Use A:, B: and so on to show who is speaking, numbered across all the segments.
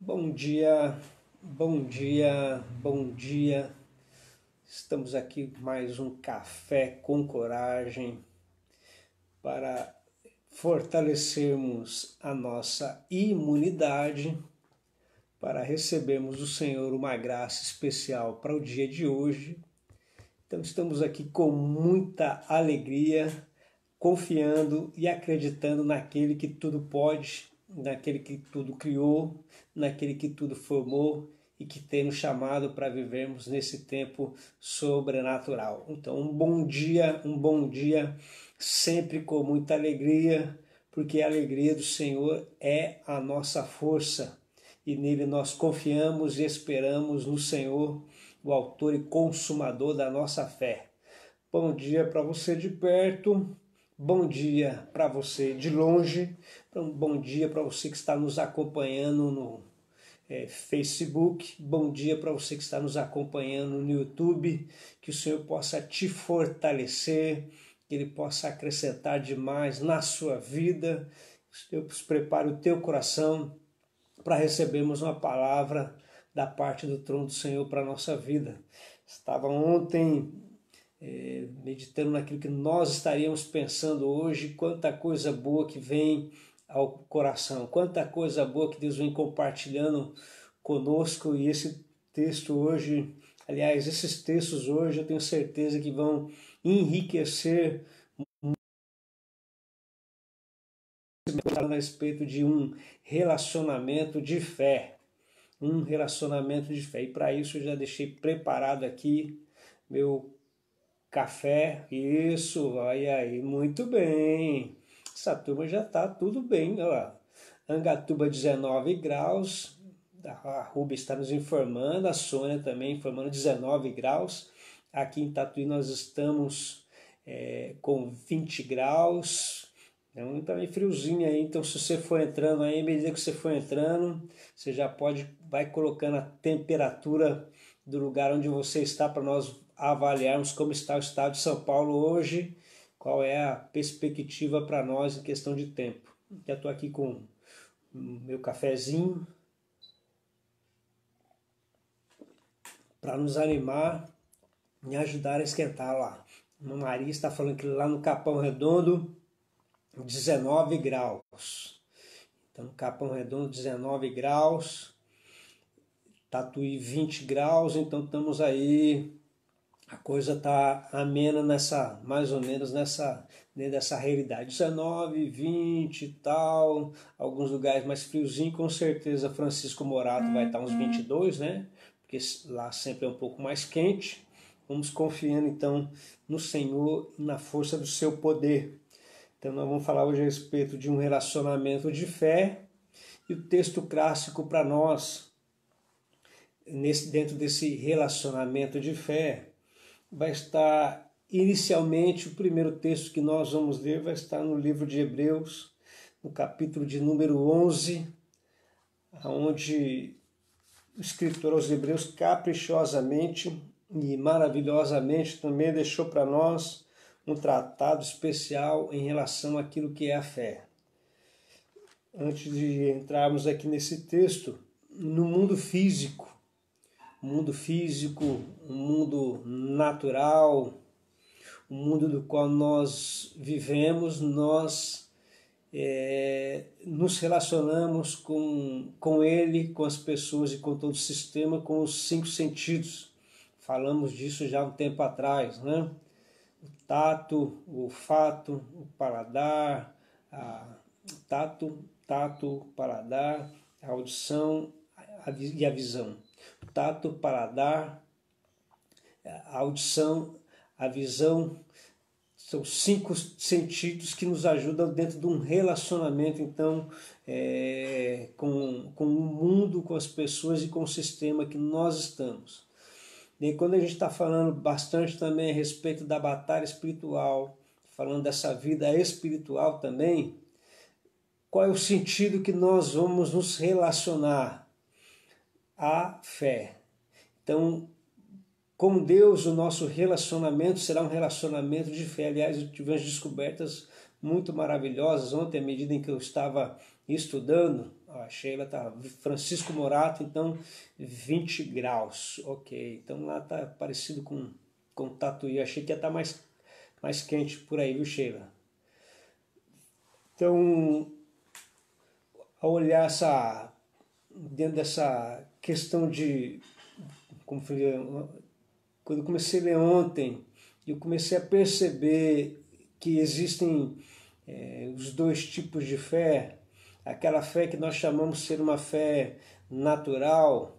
A: Bom dia, bom dia, bom dia. Estamos aqui mais um café com coragem para fortalecermos a nossa imunidade, para recebermos do Senhor uma graça especial para o dia de hoje. Então estamos aqui com muita alegria, confiando e acreditando naquele que tudo pode, naquele que tudo criou, naquele que tudo formou e que tem nos chamado para vivermos nesse tempo sobrenatural. Então, um bom dia, sempre com muita alegria, porque a alegria do Senhor é a nossa força e nele nós confiamos e esperamos no Senhor, o autor e consumador da nossa fé. Bom dia para você de perto. Bom dia para você de longe, um bom dia para você que está nos acompanhando no Facebook, bom dia para você que está nos acompanhando no YouTube, que o Senhor possa te fortalecer, que Ele possa acrescentar demais na sua vida, Deus prepare o teu coração para recebermos uma palavra da parte do trono do Senhor para a nossa vida. Estava ontem meditando naquilo que nós estaríamos pensando hoje, quanta coisa boa que vem ao coração, quanta coisa boa que Deus vem compartilhando conosco, e esse texto hoje, aliás, esses textos hoje eu tenho certeza que vão enriquecer a respeito de um relacionamento de fé, e para isso eu já deixei preparado aqui meu café, isso, olha aí, muito bem. Essa turma já está tudo bem, olha lá. Angatuba 19 graus, a Ruba está nos informando, a Sônia também informando 19 graus. Aqui em Tatuí nós estamos com 20 graus, então tá meio friozinho aí, então se você for entrando aí, à medida que você for entrando, você já vai colocando a temperatura do lugar onde você está para nós avaliarmos como está o estado de São Paulo hoje, qual é a perspectiva para nós em questão de tempo. Já estou aqui com o meu cafezinho para nos animar e ajudar a esquentar lá. A Maria está falando que lá no Capão Redondo 19 graus. Então, no Capão Redondo 19 graus, Tatuí 20 graus, então estamos aí, a coisa está amena mais ou menos dentro dessa realidade. 19, 20 e tal, alguns lugares mais friozinho, com certeza Francisco Morato vai estar uns 22, né? Porque lá sempre é um pouco mais quente. Vamos confiando então no Senhor e na força do seu poder. Então nós vamos falar hoje a respeito de um relacionamento de fé, e o texto clássico para nós, dentro desse relacionamento de fé, vai estar inicialmente, o primeiro texto que nós vamos ler vai estar no livro de Hebreus, no capítulo de número 11, onde o escritor aos Hebreus caprichosamente e maravilhosamente também deixou para nós um tratado especial em relação àquilo que é a fé. Antes de entrarmos aqui nesse texto, no mundo físico, um mundo natural, o mundo do qual nós vivemos, nós nos relacionamos com ele, com as pessoas e com todo o sistema, com os 5 sentidos. Falamos disso já há um tempo atrás, né? O tato, o olfato, o paladar, o paladar, a audição e a visão. O tato, o paladar, a audição, a visão, são 5 sentidos que nos ajudam dentro de um relacionamento, então, com o mundo, com as pessoas e com o sistema que nós estamos. E quando a gente está falando bastante também a respeito da batalha espiritual, falando dessa vida espiritual também, qual é o sentido que nós vamos nos relacionar? A fé. Então, com Deus, o nosso relacionamento será um relacionamento de fé. Aliás, eu tive umas descobertas muito maravilhosas ontem, à medida em que eu estava estudando A Sheila tá Francisco Morato, então 20 graus. Ok, então lá tá parecido com Tatuí. Achei que ia estar mais quente por aí, viu, Sheila? Então, ao olhar dentro dessa questão de, como falei, quando eu comecei a ler ontem, eu comecei a perceber que existem os dois tipos de fé. Aquela fé que nós chamamos de ser uma fé natural,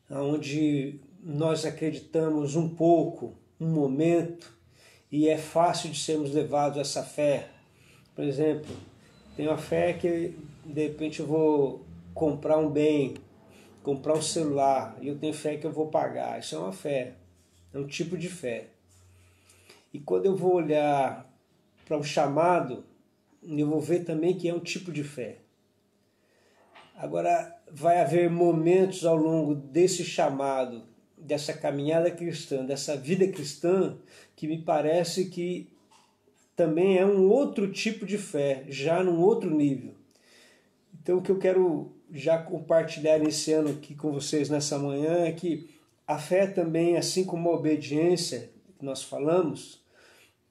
A: onde nós acreditamos um pouco, um momento, e é fácil de sermos levados a essa fé. Por exemplo, tem uma fé que de repente eu vou comprar um bem, comprar um celular, e eu tenho fé que eu vou pagar. Isso é uma fé, é um tipo de fé. E quando eu vou olhar para o chamado, eu vou ver também que é um tipo de fé. Agora, vai haver momentos ao longo desse chamado, dessa caminhada cristã, dessa vida cristã, que me parece que também é um outro tipo de fé, já num outro nível. Então, o que eu quero já compartilhar esse ano aqui com vocês nessa manhã é que a fé também, assim como a obediência que nós falamos,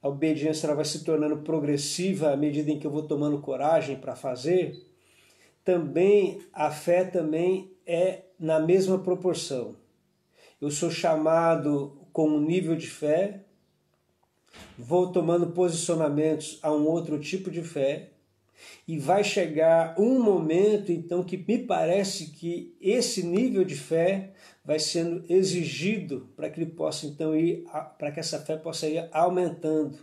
A: a obediência ela vai se tornando progressiva à medida em que eu vou tomando coragem para fazer. Também a fé também é na mesma proporção. Eu sou chamado com um nível de fé, vou tomando posicionamentos a um outro tipo de fé, e vai chegar um momento então que me parece que esse nível de fé vai sendo exigido para que ele possa então para que essa fé possa ir aumentando.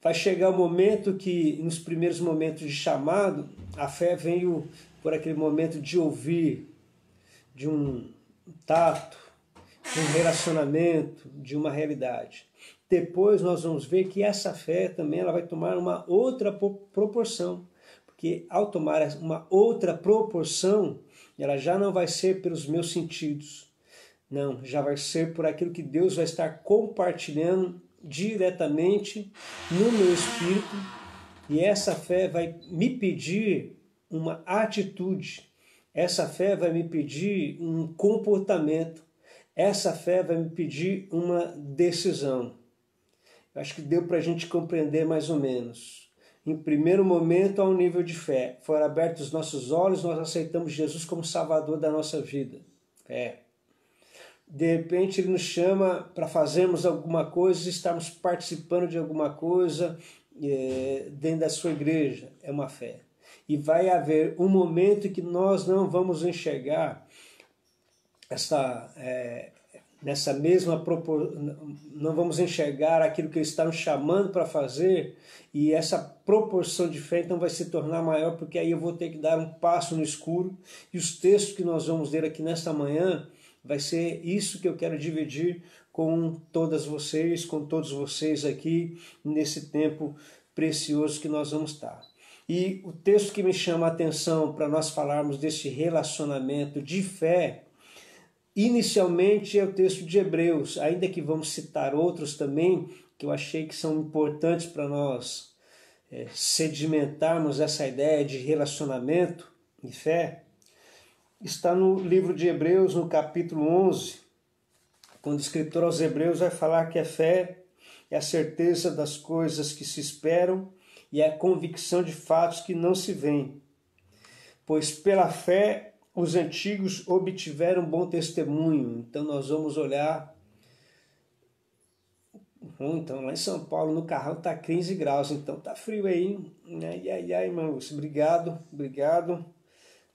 A: Vai chegar o momento que, nos primeiros momentos de chamado, a fé veio por aquele momento de ouvir, de um tato, de um relacionamento, de uma realidade. Depois nós vamos ver que essa fé também ela vai tomar uma outra proporção, porque ao tomar uma outra proporção, ela já não vai ser pelos meus sentidos, não, já vai ser por aquilo que Deus vai estar compartilhando diretamente no meu espírito, e essa fé vai me pedir uma atitude, essa fé vai me pedir um comportamento, essa fé vai me pedir uma decisão. Eu acho que deu para a gente compreender mais ou menos. Em primeiro momento, há um nível de fé. Foram abertos os nossos olhos, nós aceitamos Jesus como Salvador da nossa vida. De repente ele nos chama para fazermos alguma coisa, estarmos participando de alguma coisa dentro da sua igreja, é uma fé. E vai haver um momento em que nós não vamos enxergar nessa mesma não vamos enxergar aquilo que ele está nos chamando para fazer, e essa proporção de fé então vai se tornar maior, porque aí eu vou ter que dar um passo no escuro, e os textos que nós vamos ler aqui nesta manhã vai ser isso que eu quero dividir com todas vocês, com todos vocês aqui, nesse tempo precioso que nós vamos estar. E o texto que me chama a atenção para nós falarmos desse relacionamento de fé, inicialmente é o texto de Hebreus, ainda que vamos citar outros também, que eu achei que são importantes para nós sedimentarmos essa ideia de relacionamento e fé. Está no livro de Hebreus, no capítulo 11, quando o escritor aos Hebreus vai falar que a fé é a certeza das coisas que se esperam e a convicção de fatos que não se veem. Pois pela fé os antigos obtiveram bom testemunho. Então nós vamos olhar. Então lá em São Paulo, no Carrão, está 15 graus, então tá frio aí, hein? Ai, irmão, obrigado.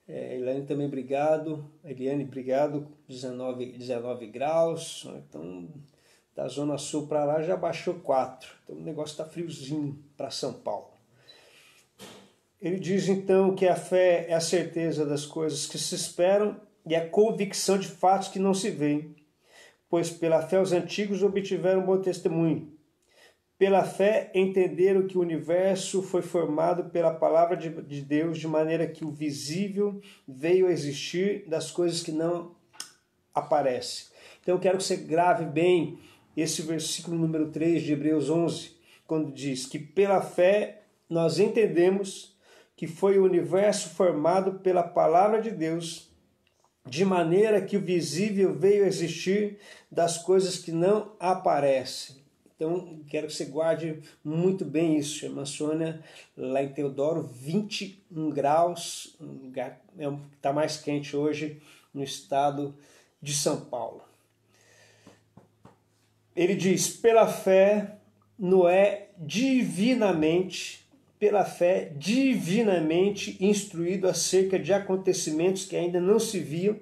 A: Elaine também, obrigado. Eliane, obrigado. 19 graus. Então, da Zona Sul para lá já baixou 4. Então, o negócio está friozinho para São Paulo. Ele diz, então, que a fé é a certeza das coisas que se esperam e a convicção de fatos que não se veem. Pois pela fé os antigos obtiveram bom testemunho. Pela fé entenderam que o universo foi formado pela palavra de Deus, de maneira que o visível veio a existir das coisas que não aparecem. Então eu quero que você grave bem esse versículo número 3 de Hebreus 11, quando diz que pela fé nós entendemos que foi o universo formado pela palavra de Deus, de maneira que o visível veio a existir das coisas que não aparecem. Então, quero que você guarde muito bem isso. Irmã Sônia, lá em Teodoro, 21 graus, um lugar está mais quente hoje no estado de São Paulo. Ele diz, pela fé, Noé pela fé divinamente instruído acerca de acontecimentos que ainda não se viam,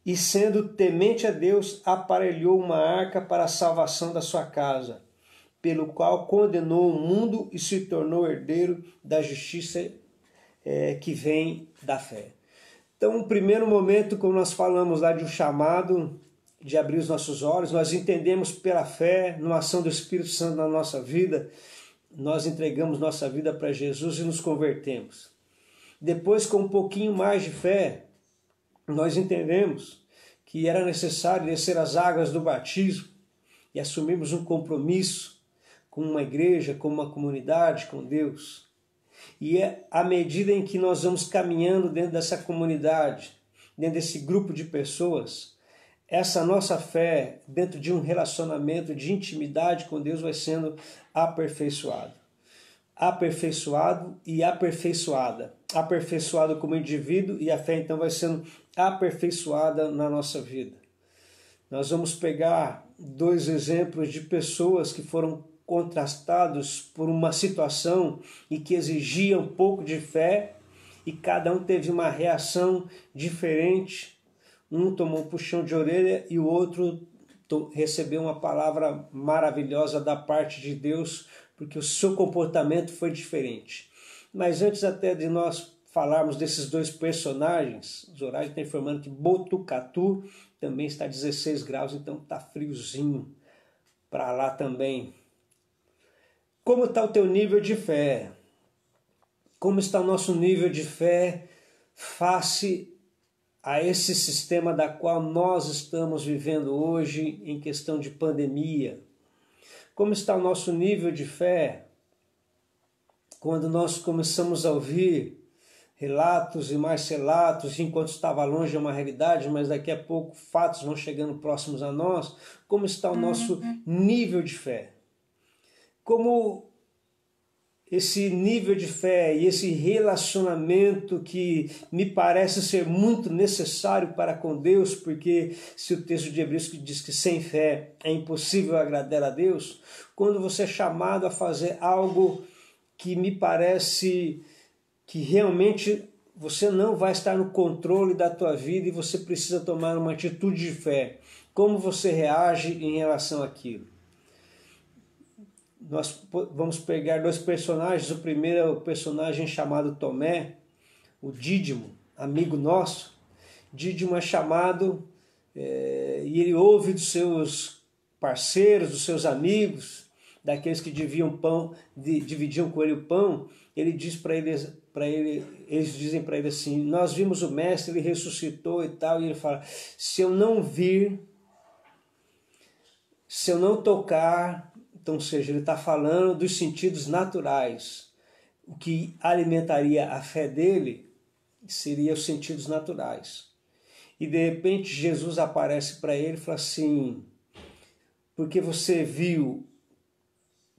A: e sendo temente a Deus, aparelhou uma arca para a salvação da sua casa, pelo qual condenou o mundo e se tornou herdeiro da justiça que vem da fé. Então, no primeiro momento, como nós falamos lá de um chamado, de abrir os nossos olhos, nós entendemos pela fé, numa ação do Espírito Santo na nossa vida, nós entregamos nossa vida para Jesus e nos convertemos. Depois, com um pouquinho mais de fé, nós entendemos que era necessário descer as águas do batismo e assumirmos um compromisso com uma igreja, com uma comunidade, com Deus. E é à medida em que nós vamos caminhando dentro dessa comunidade, dentro desse grupo de pessoas, essa nossa fé, dentro de um relacionamento de intimidade com Deus, vai sendo aperfeiçoado. Aperfeiçoado e aperfeiçoada. Aperfeiçoado como indivíduo e a fé então vai sendo aperfeiçoada na nossa vida. Nós vamos pegar 2 exemplos de pessoas que foram contrastados por uma situação e que exigia um pouco de fé e cada um teve uma reação diferente. Um tomou um puxão de orelha e o outro recebeu uma palavra maravilhosa da parte de Deus, porque o seu comportamento foi diferente. Mas antes até de nós falarmos desses 2 personagens, o Zoraide está informando que Botucatu também está 16 graus, então está friozinho para lá também. Como está o teu nível de fé? Como está o nosso nível de fé face a esse sistema da qual nós estamos vivendo hoje em questão de pandemia? Como está o nosso nível de fé quando nós começamos a ouvir relatos e mais relatos, enquanto estava longe é uma realidade, mas daqui a pouco fatos vão chegando próximos a nós? Como está o nosso nível de fé? Como esse nível de fé e esse relacionamento que me parece ser muito necessário para com Deus, porque se o texto de Hebreus diz que sem fé é impossível agradar a Deus, quando você é chamado a fazer algo que me parece que realmente você não vai estar no controle da tua vida e você precisa tomar uma atitude de fé, como você reage em relação àquilo? Nós vamos pegar 2 personagens. O primeiro é o personagem chamado Tomé, o Dídimo, amigo nosso. Dídimo é chamado e ele ouve dos seus parceiros, dos seus amigos, daqueles que dividiam com ele o pão. Ele diz eles dizem para ele assim: nós vimos o mestre, ele ressuscitou e tal. E ele fala: se eu não vir, se eu não tocar. Então, ou seja, ele está falando dos sentidos naturais. O que alimentaria a fé dele seria os sentidos naturais. E de repente Jesus aparece para ele e fala assim: porque você viu,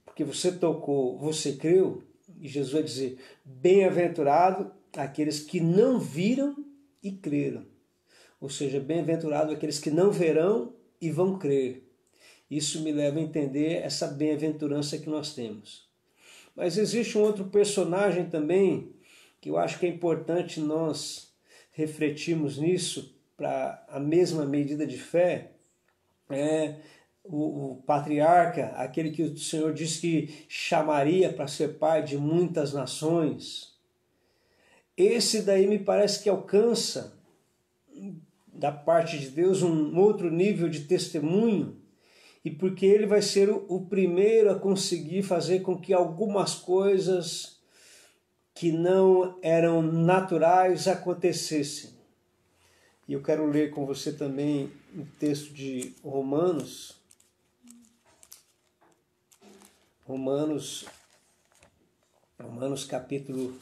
A: porque você tocou, você creu? E Jesus vai dizer: bem-aventurado aqueles que não viram e creram. Ou seja, bem-aventurado aqueles que não verão e vão crer. Isso me leva a entender essa bem-aventurança que nós temos. Mas existe um outro personagem também que eu acho que é importante nós refletirmos nisso para a mesma medida de fé. É o patriarca, aquele que o Senhor disse que chamaria para ser pai de muitas nações. Esse daí me parece que alcança da parte de Deus um outro nível de testemunho, e porque ele vai ser o primeiro a conseguir fazer com que algumas coisas que não eram naturais acontecessem. E eu quero ler com você também o texto de Romanos capítulo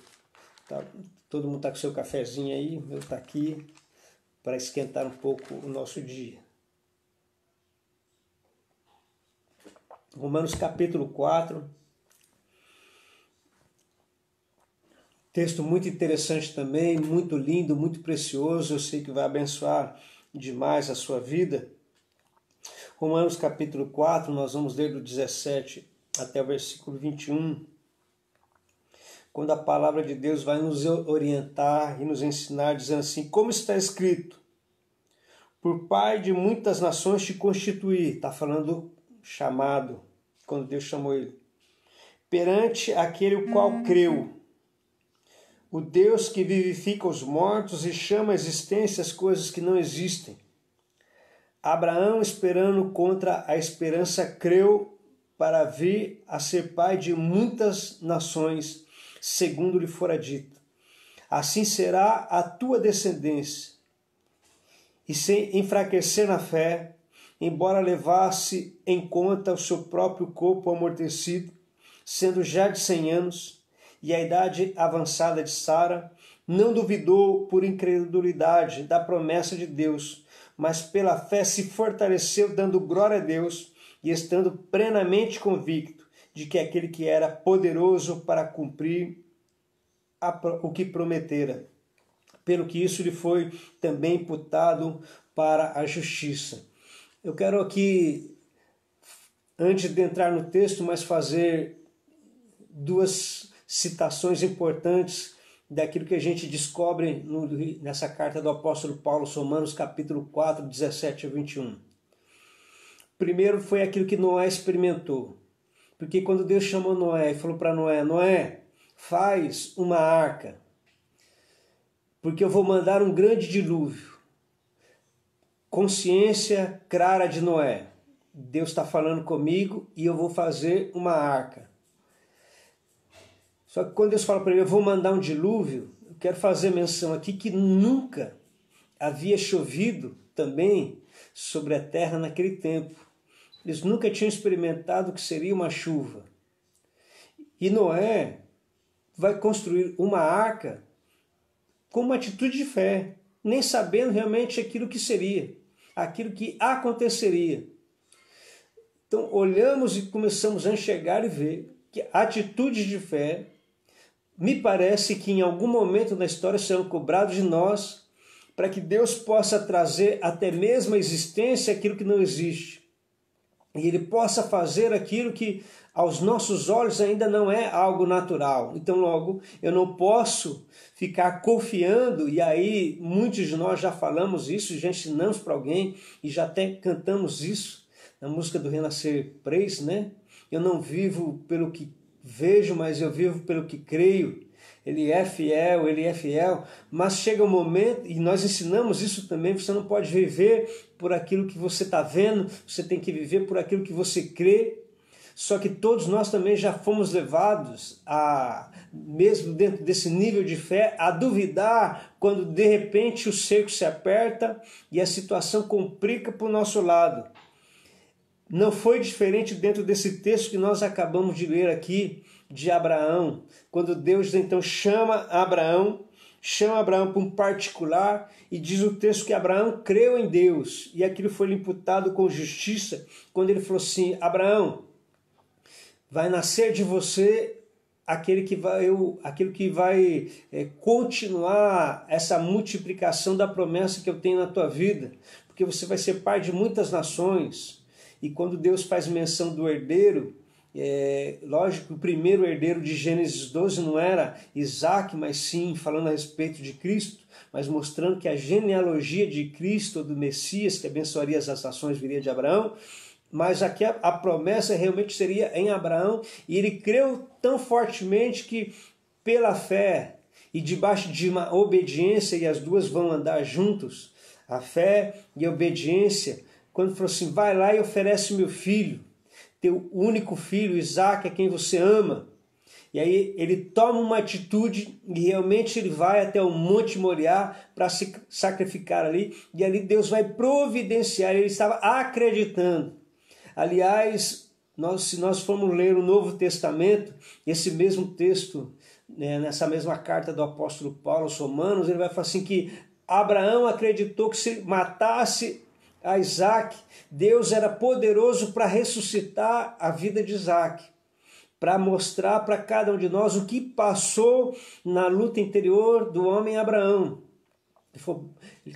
A: Todo mundo está com seu cafezinho aí, o meu está aqui, para esquentar um pouco o nosso dia. Romanos capítulo 4. Texto muito interessante também, muito lindo, muito precioso. Eu sei que vai abençoar demais a sua vida. Romanos capítulo 4, nós vamos ler do 17 até o versículo 21. Quando a palavra de Deus vai nos orientar e nos ensinar, dizendo assim: como está escrito, por pai de muitas nações te constituí. Está falando chamado, quando Deus chamou ele. Perante aquele o qual creu, o Deus que vivifica os mortos e chama à existência as coisas que não existem. Abraão, esperando contra a esperança, creu para vir a ser pai de muitas nações, segundo lhe fora dito. Assim será a tua descendência. E sem enfraquecer na fé, embora levasse em conta o seu próprio corpo amortecido, sendo já de 100 anos, e a idade avançada de Sara, não duvidou por incredulidade da promessa de Deus, mas pela fé se fortaleceu, dando glória a Deus e estando plenamente convicto de que aquele que era poderoso para cumprir o que prometera. Pelo que isso lhe foi também imputado para a justiça. Eu quero aqui, antes de entrar no texto, mas fazer duas citações importantes daquilo que a gente descobre nessa carta do apóstolo Paulo, Romanos capítulo 4, 17 a 21. Primeiro foi aquilo que Noé experimentou. Porque quando Deus chamou Noé e falou para Noé: Noé, faz uma arca, porque eu vou mandar um grande dilúvio. Consciência clara de Noé. Deus está falando comigo e eu vou fazer uma arca. Só que quando Deus fala para ele: eu vou mandar um dilúvio, eu quero fazer menção aqui que nunca havia chovido também sobre a terra naquele tempo. Eles nunca tinham experimentado o que seria uma chuva. E Noé vai construir uma arca com uma atitude de fé, nem sabendo realmente aquilo que seria, aquilo que aconteceria. Então olhamos e começamos a enxergar e ver que a atitude de fé, me parece que em algum momento da história serão cobrados de nós, para que Deus possa trazer até mesmo a existência aquilo que não existe. E Ele possa fazer aquilo que aos nossos olhos ainda não é algo natural. Então logo, eu não posso ficar confiando, e aí muitos de nós já falamos isso, já ensinamos para alguém, e já até cantamos isso, na música do Renascer Praise, né? Eu não vivo pelo que vejo, mas eu vivo pelo que creio. Ele é fiel, mas chega um momento, e nós ensinamos isso também, você não pode viver por aquilo que você está vendo, você tem que viver por aquilo que você crê. Só que todos nós também já fomos levados, mesmo dentro desse nível de fé, a duvidar quando de repente o cerco se aperta e a situação complica para o nosso lado. Não foi diferente dentro desse texto que nós acabamos de ler aqui, de Abraão, quando Deus então chama Abraão para um particular, e diz o texto que Abraão creu em Deus, e aquilo foi lhe imputado com justiça, quando ele falou assim: Abraão, vai nascer de você aquele que vai continuar essa multiplicação da promessa que eu tenho na tua vida, porque você vai ser pai de muitas nações. E quando Deus faz menção do herdeiro, lógico, o primeiro herdeiro de Gênesis 12 não era Isaac, mas sim falando a respeito de Cristo, mas mostrando que a genealogia de Cristo, do Messias, que abençoaria as nações, viria de Abraão. Mas aqui a promessa realmente seria em Abraão, e ele creu tão fortemente que, pela fé e debaixo de uma obediência, e as duas vão andar juntos, a fé e a obediência, quando falou assim: vai lá e oferece meu filho, teu único filho, Isaac, a quem você ama. E aí ele toma uma atitude e realmente ele vai até o Monte Moriá para se sacrificar ali, e ali Deus vai providenciar. Ele estava acreditando. Aliás, se nós formos ler o Novo Testamento, esse mesmo texto né, nessa mesma carta do apóstolo Paulo aos Romanos, ele vai falar assim que Abraão acreditou que se matasse a Isaac, Deus era poderoso para ressuscitar a vida de Isaac, para mostrar para cada um de nós o que passou na luta interior do homem Abraão.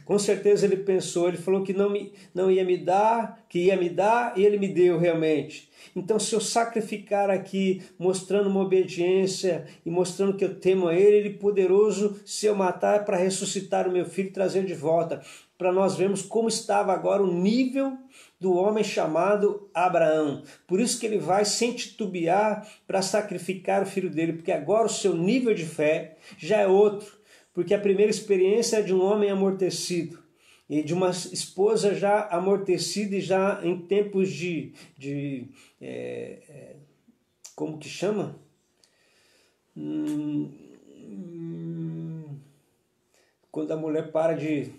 A: Com certeza ele pensou, ele falou que não ia me dar, que ia me dar, e ele me deu realmente. Então, se eu sacrificar aqui, mostrando uma obediência e mostrando que eu temo a ele é poderoso, se eu matar, para ressuscitar o meu filho e trazer de volta. Para nós vermos como estava agora o nível do homem chamado Abraão. Por isso que ele vai sem titubear para sacrificar o filho dele, porque agora o seu nível de fé já é outro. Porque a primeira experiência é de um homem amortecido e de uma esposa já amortecida e já em tempos como que chama? Quando a mulher para de...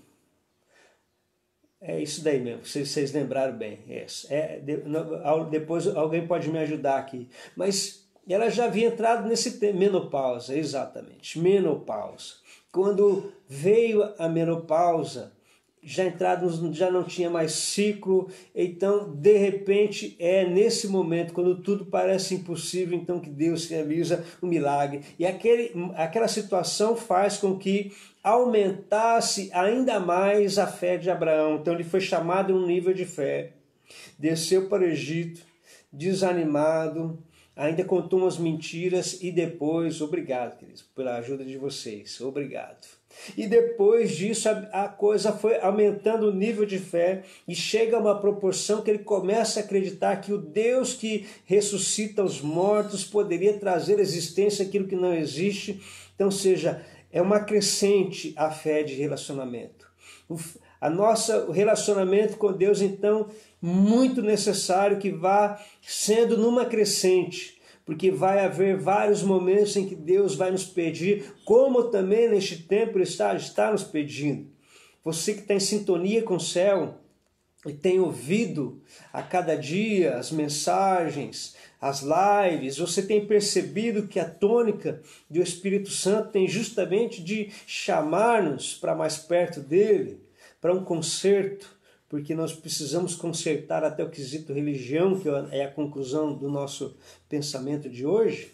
A: É isso daí mesmo, vocês lembraram bem. Depois alguém pode me ajudar aqui. Mas ela já havia entrado nesse tempo, menopausa, exatamente, menopausa. Quando veio a menopausa, já não tinha mais ciclo, então de repente é nesse momento, quando tudo parece impossível, então que Deus realiza o milagre. E aquela situação faz com que aumentasse ainda mais a fé de Abraão. Então ele foi chamado em um nível de fé, desceu para o Egito, desanimado, ainda contou umas mentiras e depois, obrigado, queridos, pela ajuda de vocês, obrigado. E depois disso a coisa foi aumentando o nível de fé e chega a uma proporção que ele começa a acreditar que o Deus que ressuscita os mortos poderia trazer à existência aquilo que não existe. Então, seja, é uma crescente a fé de relacionamento. O relacionamento com Deus, então, muito necessário que vá sendo numa crescente, porque vai haver vários momentos em que Deus vai nos pedir, como também neste tempo Ele está nos pedindo. Você que está em sintonia com o céu e tem ouvido a cada dia as mensagens, as lives, você tem percebido que a tônica do Espírito Santo tem justamente de chamar-nos para mais perto dele, para um conserto, porque nós precisamos consertar até o quesito religião, que é a conclusão do nosso pensamento de hoje,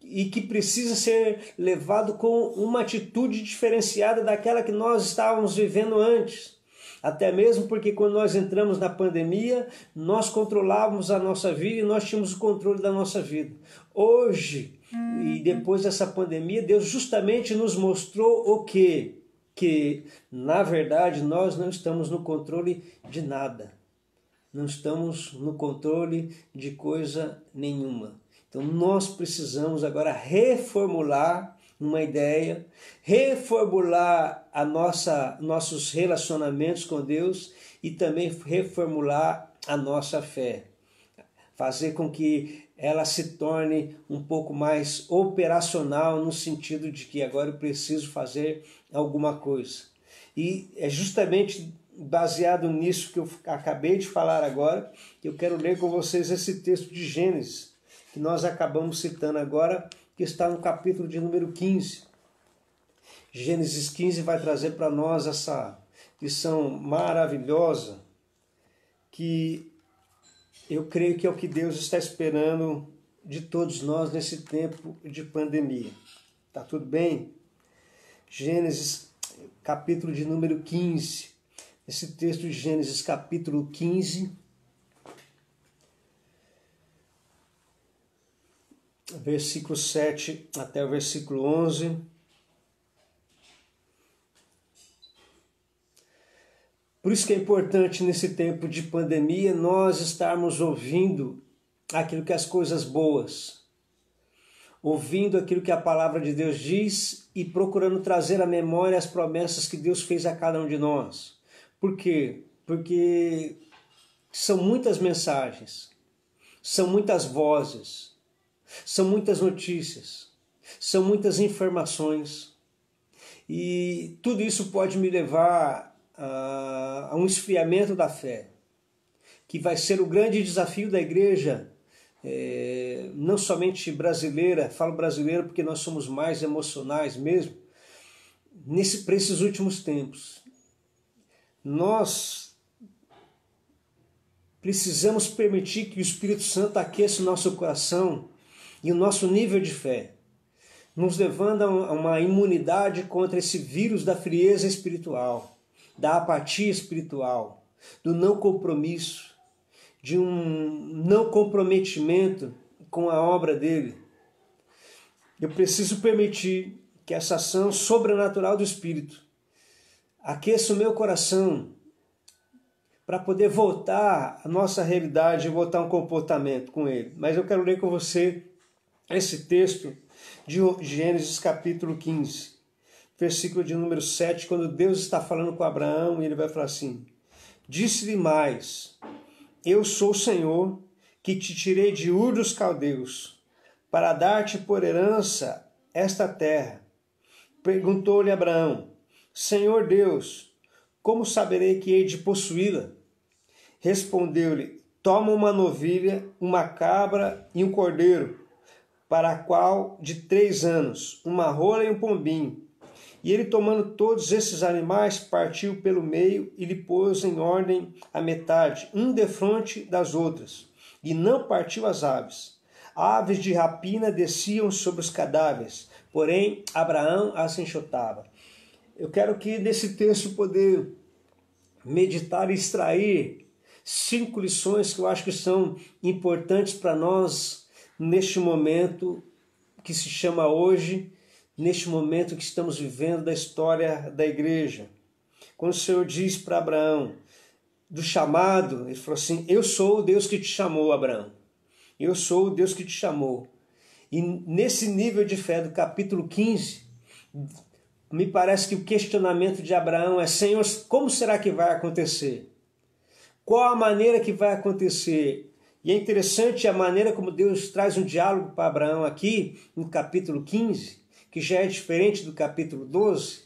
A: e que precisa ser levado com uma atitude diferenciada daquela que nós estávamos vivendo antes. Até mesmo porque quando nós entramos na pandemia, nós controlávamos a nossa vida e nós tínhamos o controle da nossa vida. Hoje, e depois dessa pandemia, Deus justamente nos mostrou o quê? Que, na verdade, nós não estamos no controle de nada. Não estamos no controle de coisa nenhuma. Então, nós precisamos agora reformular uma ideia, reformular nossos relacionamentos com Deus e também reformular a nossa fé. Fazer com que ela se torne um pouco mais operacional no sentido de que agora eu preciso fazer alguma coisa. E é justamente baseado nisso que eu acabei de falar agora, que eu quero ler com vocês esse texto de Gênesis, que nós acabamos citando agora, que está no capítulo de número 15. Gênesis 15 vai trazer para nós essa lição maravilhosa, que eu creio que é o que Deus está esperando de todos nós nesse tempo de pandemia. Tá tudo bem? Gênesis, capítulo de número 15. Esse texto de Gênesis, capítulo 15, versículo 7 até o versículo 11. Por isso que é importante nesse tempo de pandemia nós estarmos ouvindo aquilo que as coisas boas, ouvindo aquilo que a palavra de Deus diz e procurando trazer à memória as promessas que Deus fez a cada um de nós. Por quê? Porque são muitas mensagens, são muitas vozes, são muitas notícias, são muitas informações e tudo isso pode me levar a um esfriamento da fé, que vai ser o grande desafio da igreja não somente brasileira, falo brasileira porque nós somos mais emocionais mesmo, para esses últimos tempos. Nós precisamos permitir que o Espírito Santo aqueça o nosso coração e o nosso nível de fé, nos levando a uma imunidade contra esse vírus da frieza espiritual, da apatia espiritual, do não compromisso, de um não comprometimento com a obra dele. Eu preciso permitir que essa ação sobrenatural do Espírito aqueça o meu coração para poder voltar à nossa realidade e voltar a um comportamento com ele. Mas eu quero ler com você esse texto de Gênesis capítulo 15, versículo de número 7, quando Deus está falando com Abraão e ele vai falar assim: disse-lhe mais, eu sou o Senhor que te tirei de Ur dos Caldeus para dar-te por herança esta terra. Perguntou-lhe Abraão, Senhor Deus, como saberei que hei de possuí-la? Respondeu-lhe, toma uma novilha, uma cabra e um cordeiro, para a qual de 3 anos, uma rola e um pombinho. E ele, tomando todos esses animais, partiu pelo meio e lhe pôs em ordem a metade, um defronte das outras, e não partiu as aves. Aves de rapina desciam sobre os cadáveres, porém Abraão as enxotava. Eu quero que desse texto poder meditar e extrair 5 lições que eu acho que são importantes para nós neste momento que se chama hoje, neste momento que estamos vivendo da história da igreja. Quando o Senhor diz para Abraão, do chamado, ele falou assim, eu sou o Deus que te chamou, Abraão. Eu sou o Deus que te chamou. E nesse nível de fé do capítulo 15, me parece que o questionamento de Abraão é, Senhor, como será que vai acontecer? Qual a maneira que vai acontecer? E é interessante a maneira como Deus traz um diálogo para Abraão aqui, no capítulo 15, que já é diferente do capítulo 12,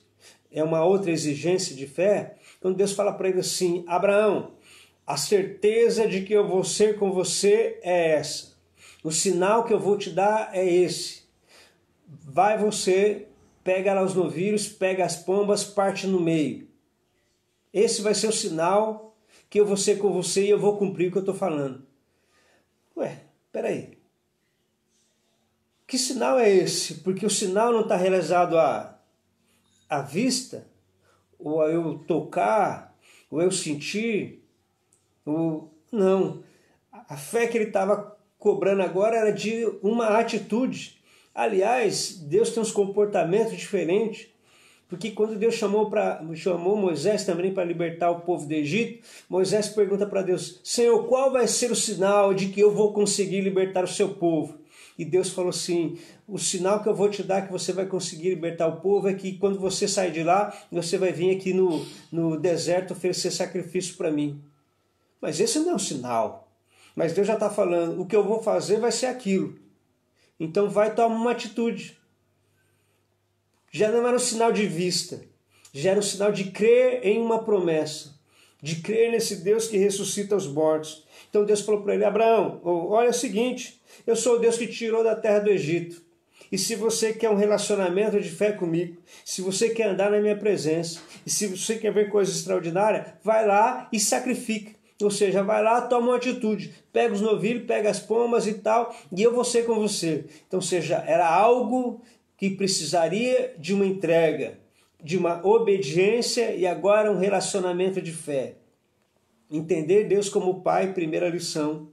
A: é uma outra exigência de fé, quando Deus fala para ele assim, Abraão, a certeza de que eu vou ser com você é essa. O sinal que eu vou te dar é esse. Vai você, pega lá os novilhos, pega as pombas, parte no meio. Esse vai ser o sinal que eu vou ser com você e eu vou cumprir o que eu estou falando. Ué, peraí. Que sinal é esse? Porque o sinal não está realizado à vista, ou a eu tocar, ou eu sentir, ou não. A fé que ele estava cobrando agora era de uma atitude. Aliás, Deus tem uns comportamentos diferentes, porque quando Deus chamou Moisés também para libertar o povo do Egito, Moisés pergunta para Deus, Senhor, qual vai ser o sinal de que eu vou conseguir libertar o seu povo? E Deus falou assim, o sinal que eu vou te dar que você vai conseguir libertar o povo é que quando você sair de lá, você vai vir aqui no deserto oferecer sacrifício para mim. Mas esse não é um sinal. Mas Deus já está falando, o que eu vou fazer vai ser aquilo. Então vai tomar uma atitude. Já não era um sinal de vista, já era um sinal de crer em uma promessa, de crer nesse Deus que ressuscita os mortos. Então Deus falou para ele, Abraão, olha o seguinte, eu sou o Deus que te tirou da terra do Egito. E se você quer um relacionamento de fé comigo, se você quer andar na minha presença, e se você quer ver coisa extraordinária, vai lá e sacrifica. Ou seja, vai lá, toma uma atitude, pega os novilhos, pega as pombas e tal, e eu vou ser com você. Então, ou seja, era algo que precisaria de uma entrega, de uma obediência e agora um relacionamento de fé. Entender Deus como Pai, primeira lição,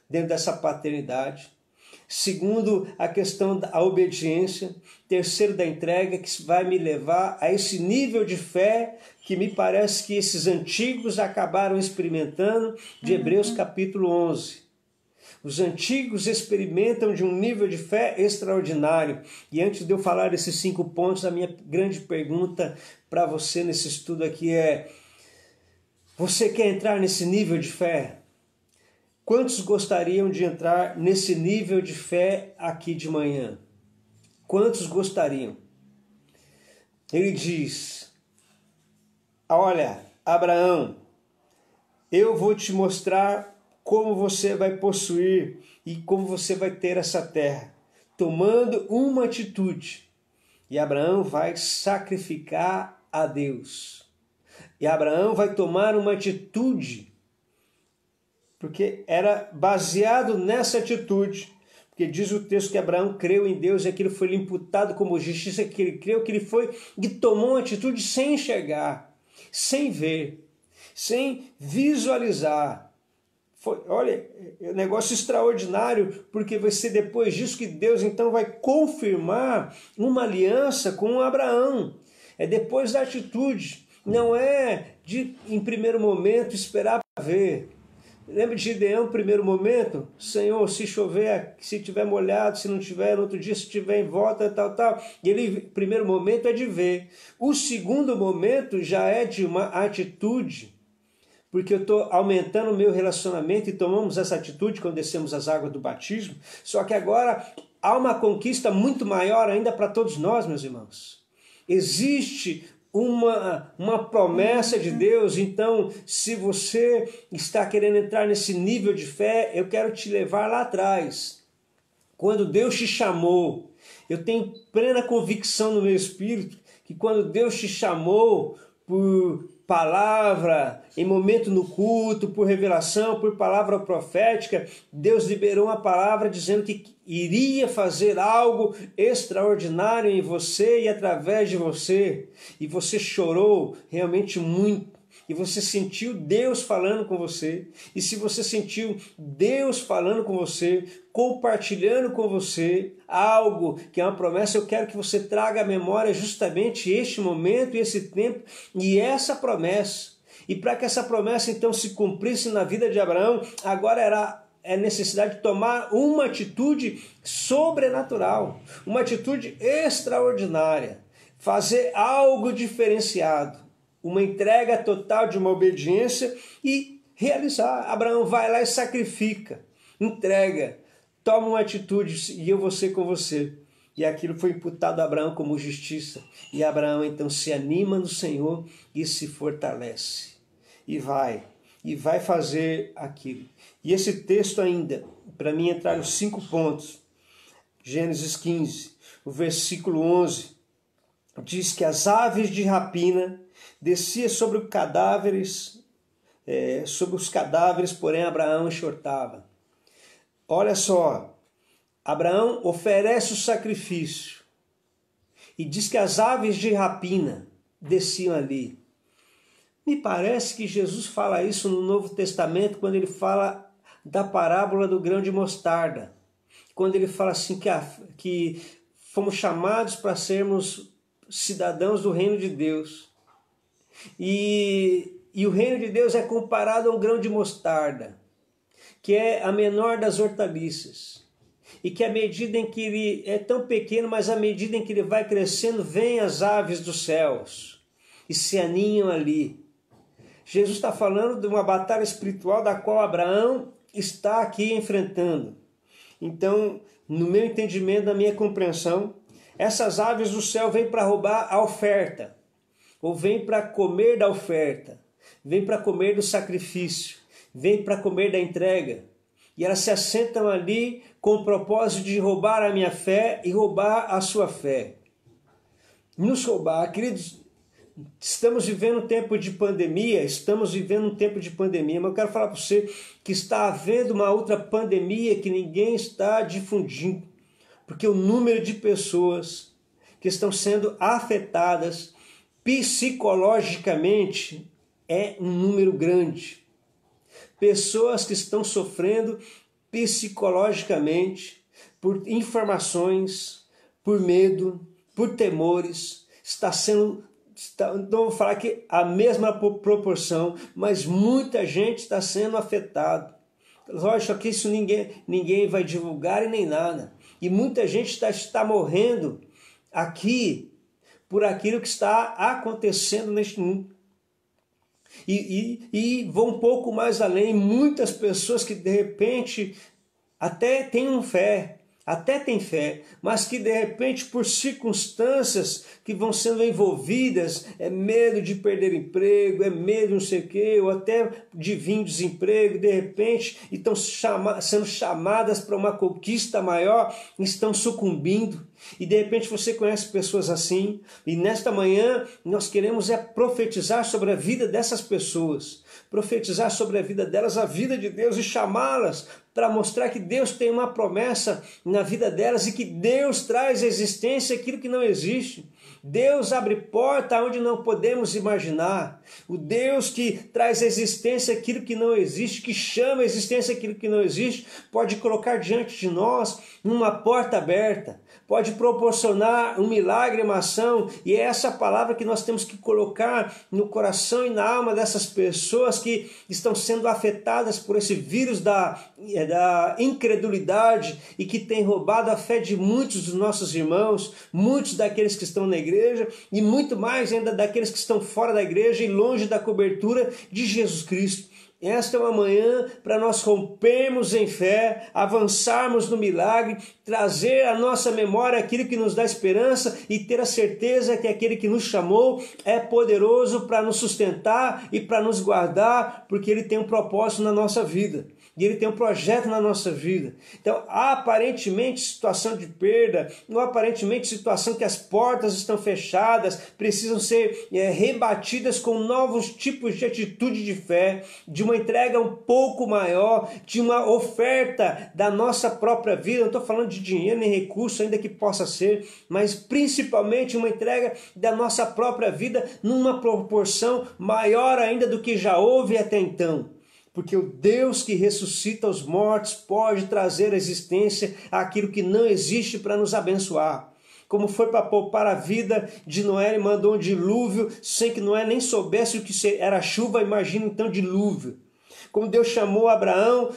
A: dentro dessa paternidade. Segundo, a questão da obediência. Terceiro, da entrega, que vai me levar a esse nível de fé que me parece que esses antigos acabaram experimentando, de Hebreus capítulo 11. Os antigos experimentam de um nível de fé extraordinário. E antes de eu falar desses 5 pontos, a minha grande pergunta para você nesse estudo aqui é, você quer entrar nesse nível de fé? Quantos gostariam de entrar nesse nível de fé aqui de manhã? Quantos gostariam? Ele diz, olha, Abraão, eu vou te mostrar como você vai possuir e como você vai ter essa terra, tomando uma atitude. E Abraão vai sacrificar a Deus. E Abraão vai tomar uma atitude, porque era baseado nessa atitude. Porque diz o texto que Abraão creu em Deus e aquilo foi lhe imputado como justiça, que ele creu, que ele foi e tomou uma atitude sem enxergar, sem ver, sem visualizar. Olha, é um negócio extraordinário, porque vai ser depois disso que Deus então vai confirmar uma aliança com Abraão. É depois da atitude, não é de, em primeiro momento, esperar para ver. Lembra de Gideão, no primeiro momento? Senhor, se chover, se tiver molhado, se não tiver, no outro dia, se tiver em volta, tal. E ele, primeiro momento é de ver. O segundo momento já é de uma atitude, porque eu estou aumentando o meu relacionamento e tomamos essa atitude quando descemos as águas do batismo. Só que agora há uma conquista muito maior ainda para todos nós, meus irmãos. Existe uma promessa de Deus. Então, se você está querendo entrar nesse nível de fé, eu quero te levar lá atrás. Quando Deus te chamou, eu tenho plena convicção no meu espírito que quando Deus te chamou por palavra, em momento no culto, por revelação, por palavra profética, Deus liberou uma palavra dizendo que iria fazer algo extraordinário em você e através de você. E você chorou realmente muito. E você sentiu Deus falando com você. E se você sentiu Deus falando com você, compartilhando com você algo que é uma promessa, eu quero que você traga à memória justamente este momento e esse tempo e essa promessa. E para que essa promessa então se cumprisse na vida de Abraão, agora é necessidade de tomar uma atitude sobrenatural, uma atitude extraordinária, fazer algo diferenciado. Uma entrega total de uma obediência e realizar. Abraão vai lá e sacrifica, entrega, toma uma atitude e eu vou ser com você. E aquilo foi imputado a Abraão como justiça. E Abraão então se anima no Senhor e se fortalece. E vai fazer aquilo. E esse texto ainda, para mim entrar nos 5 pontos. Gênesis 15, o versículo 11, diz que as aves de rapina descia sobre os cadáveres, porém Abraão enxortava. Olha só, Abraão oferece o sacrifício e diz que as aves de rapina desciam ali. Me parece que Jesus fala isso no Novo Testamento quando ele fala da parábola do grão de mostarda. Quando ele fala assim que fomos chamados para sermos cidadãos do reino de Deus. E o reino de Deus é comparado a um grão de mostarda, que é a menor das hortaliças. E que à medida em que ele é tão pequeno, mas à medida em que ele vai crescendo, vêm as aves dos céus e se aninham ali. Jesus está falando de uma batalha espiritual da qual Abraão está aqui enfrentando. Então, no meu entendimento, na minha compreensão, essas aves do céu vêm para roubar a oferta. Ou vem para comer da oferta, vem para comer do sacrifício, vem para comer da entrega. E elas se assentam ali com o propósito de roubar a minha fé e roubar a sua fé. Nos roubar, queridos, estamos vivendo um tempo de pandemia, mas eu quero falar para você que está havendo uma outra pandemia que ninguém está difundindo, porque o número de pessoas que estão sendo afetadas psicologicamente é um número grande. Pessoas que estão sofrendo psicologicamente por informações, por medo, por temores. Não vou falar que a mesma proporção, mas muita gente está sendo afetada. Lógico que isso ninguém vai divulgar e nem nada. E muita gente está morrendo aqui por aquilo que está acontecendo neste mundo. E vão um pouco mais além, muitas pessoas que de repente até têm fé, até tem fé, mas que de repente por circunstâncias que vão sendo envolvidas, é medo de perder emprego, é medo não sei o quê, ou até de vir desemprego, de repente estão sendo chamadas para uma conquista maior, estão sucumbindo. E de repente você conhece pessoas assim, e nesta manhã nós queremos profetizar sobre a vida dessas pessoas, profetizar sobre a vida delas, a vida de Deus, e chamá-las para mostrar que Deus tem uma promessa na vida delas e que Deus traz à existência aquilo que não existe. Deus abre porta onde não podemos imaginar. O Deus que traz à existência aquilo que não existe, que chama à existência aquilo que não existe, pode colocar diante de nós uma porta aberta, pode proporcionar um milagre, uma ação, e é essa palavra que nós temos que colocar no coração e na alma dessas pessoas que estão sendo afetadas por esse vírus da incredulidade e que tem roubado a fé de muitos dos nossos irmãos, muitos daqueles que estão na igreja e muito mais ainda daqueles que estão fora da igreja e longe da cobertura de Jesus Cristo. Esta é uma manhã para nós rompermos em fé, avançarmos no milagre, trazer à nossa memória aquilo que nos dá esperança e ter a certeza que aquele que nos chamou é poderoso para nos sustentar e para nos guardar, porque ele tem um propósito na nossa vida. E ele tem um projeto na nossa vida. Então, aparentemente, situação de perda, ou aparentemente, situação que as portas estão fechadas, precisam ser rebatidas com novos tipos de atitude de fé, de uma entrega um pouco maior, de uma oferta da nossa própria vida. Não estou falando de dinheiro nem recurso, ainda que possa ser, mas principalmente uma entrega da nossa própria vida numa proporção maior ainda do que já houve até então. Porque o Deus que ressuscita os mortos pode trazer à existência aquilo que não existe para nos abençoar. Como foi para poupar a vida de Noé, ele mandou um dilúvio sem que Noé nem soubesse o que era chuva, imagina então dilúvio. Como Deus chamou Abraão,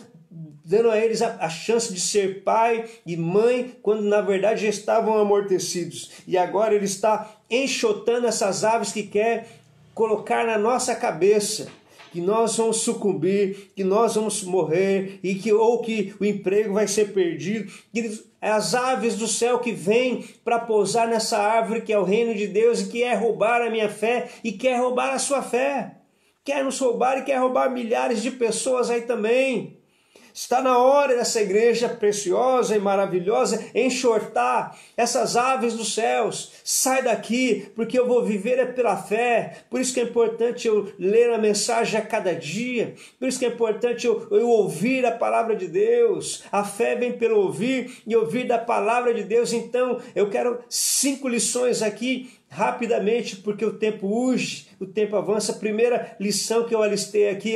A: dando a eles a chance de ser pai e mãe, quando na verdade já estavam amortecidos. E agora ele está enxotando essas aves que quer colocar na nossa cabeça que nós vamos sucumbir, que nós vamos morrer, ou que o emprego vai ser perdido. As aves do céu que vêm para pousar nessa árvore que é o reino de Deus e que quer roubar a minha fé e quer roubar a sua fé. Quer nos roubar e quer roubar milhares de pessoas aí também. Está na hora dessa igreja preciosa e maravilhosa enxortar essas aves dos céus. Sai daqui, porque eu vou viver pela fé. Por isso que é importante eu ler a mensagem a cada dia. Por isso que é importante eu ouvir a palavra de Deus. A fé vem pelo ouvir e ouvir da palavra de Deus. Então, eu quero 5 lições aqui rapidamente, porque o tempo urge, o tempo avança. A primeira lição que eu alistei aqui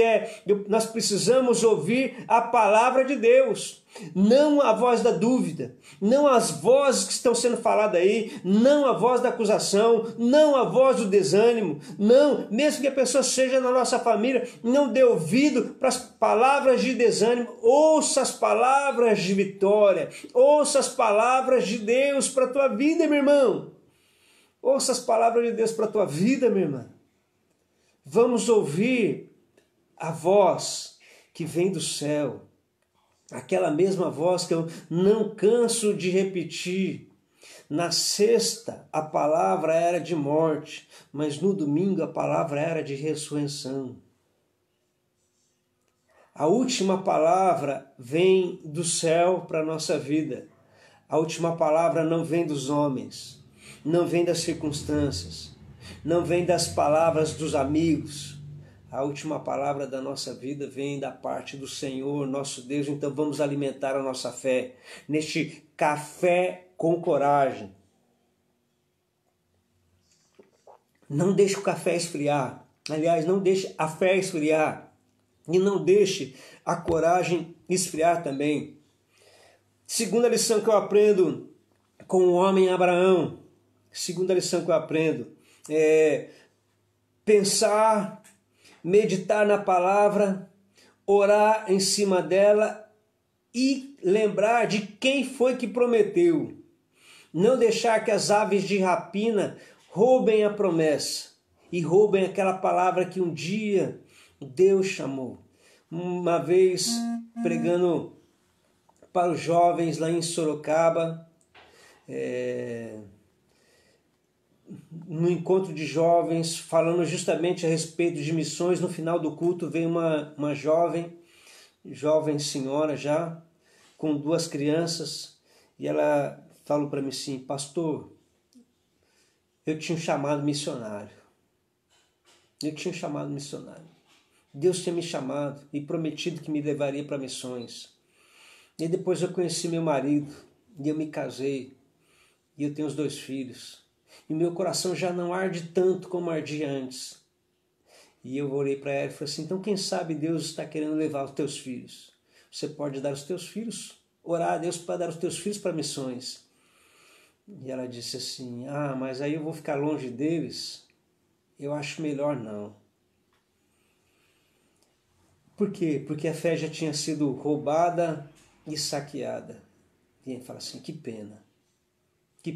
A: nós precisamos ouvir a palavra de Deus, não a voz da dúvida, não as vozes que estão sendo faladas aí, não a voz da acusação, não a voz do desânimo, não, mesmo que a pessoa seja da nossa família, não dê ouvido para as palavras de desânimo, ouça as palavras de vitória, ouça as palavras de Deus para a tua vida, meu irmão. Ouça as palavras de Deus para a tua vida, minha irmã. Vamos ouvir a voz que vem do céu. Aquela mesma voz que eu não canso de repetir. Na sexta, a palavra era de morte, mas no domingo a palavra era de ressurreição. A última palavra vem do céu para a nossa vida. A última palavra não vem dos homens. Não vem das circunstâncias, não vem das palavras dos amigos. A última palavra da nossa vida vem da parte do Senhor, nosso Deus. Então vamos alimentar a nossa fé neste café com coragem. Não deixe o café esfriar. Aliás, não deixe a fé esfriar. E não deixe a coragem esfriar também. Segunda lição que eu aprendo com o homem Abraão. Segunda lição que eu aprendo é pensar, meditar na palavra, orar em cima dela e lembrar de quem foi que prometeu. Não deixar que as aves de rapina roubem a promessa e roubem aquela palavra que um dia Deus chamou. Uma vez pregando para os jovens lá em Sorocaba, no encontro de jovens, falando justamente a respeito de missões. No final do culto veio uma jovem senhora já, com 2 crianças, e ela falou para mim assim: pastor, eu tinha um chamado missionário. Deus tinha me chamado e prometido que me levaria para missões. E depois eu conheci meu marido, e eu me casei, e eu tenho os 2 filhos. E meu coração já não arde tanto como ardia antes. E eu orei para ela e falei assim: então quem sabe Deus está querendo levar os teus filhos. Você pode dar os teus filhos, orar a Deus para dar os teus filhos para missões. E ela disse assim: mas aí eu vou ficar longe deles? Eu acho melhor não. Por quê? Porque a fé já tinha sido roubada e saqueada. E ele fala assim: que pena. Que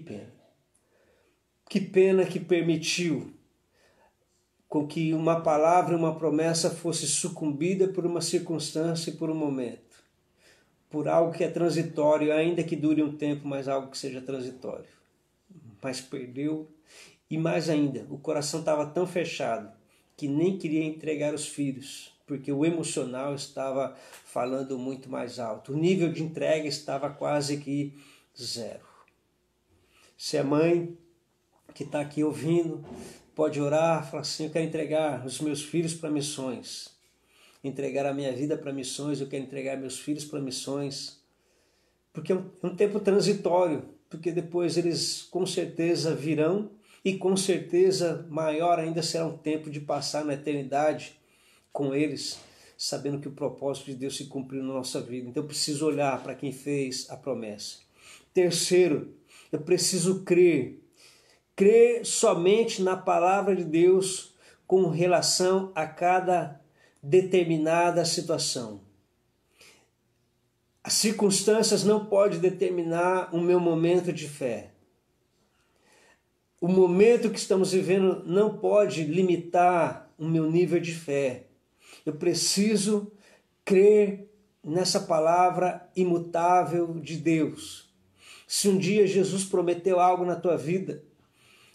A: pena que permitiu com que uma palavra e uma promessa fosse sucumbida por uma circunstância e por um momento. Por algo que é transitório, ainda que dure um tempo, mas algo que seja transitório. Mas perdeu. E mais ainda, o coração estava tão fechado que nem queria entregar os filhos, porque o emocional estava falando muito mais alto. O nível de entrega estava quase que 0. Se é mãe que está aqui ouvindo, pode orar, falar assim: eu quero entregar os meus filhos para missões. Entregar a minha vida para missões, eu quero entregar meus filhos para missões. Porque é um tempo transitório, porque depois eles com certeza virão, e com certeza maior ainda será um tempo de passar na eternidade com eles, sabendo que o propósito de Deus se cumpriu na nossa vida. Então eu preciso olhar para quem fez a promessa. Terceiro, eu preciso crer somente na palavra de Deus com relação a cada determinada situação. As circunstâncias não podem determinar o meu momento de fé. O momento que estamos vivendo não pode limitar o meu nível de fé. Eu preciso crer nessa palavra imutável de Deus. Se um dia Jesus prometeu algo na tua vida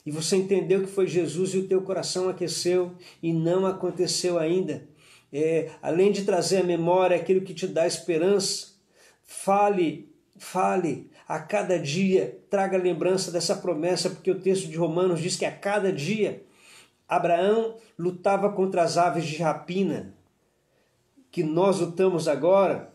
A: e você entendeu que foi Jesus e o teu coração aqueceu e não aconteceu ainda, além de trazer à memória aquilo que te dá esperança, fale a cada dia, traga lembrança dessa promessa, porque o texto de Romanos diz que a cada dia Abraão lutava contra as aves de rapina, que nós lutamos agora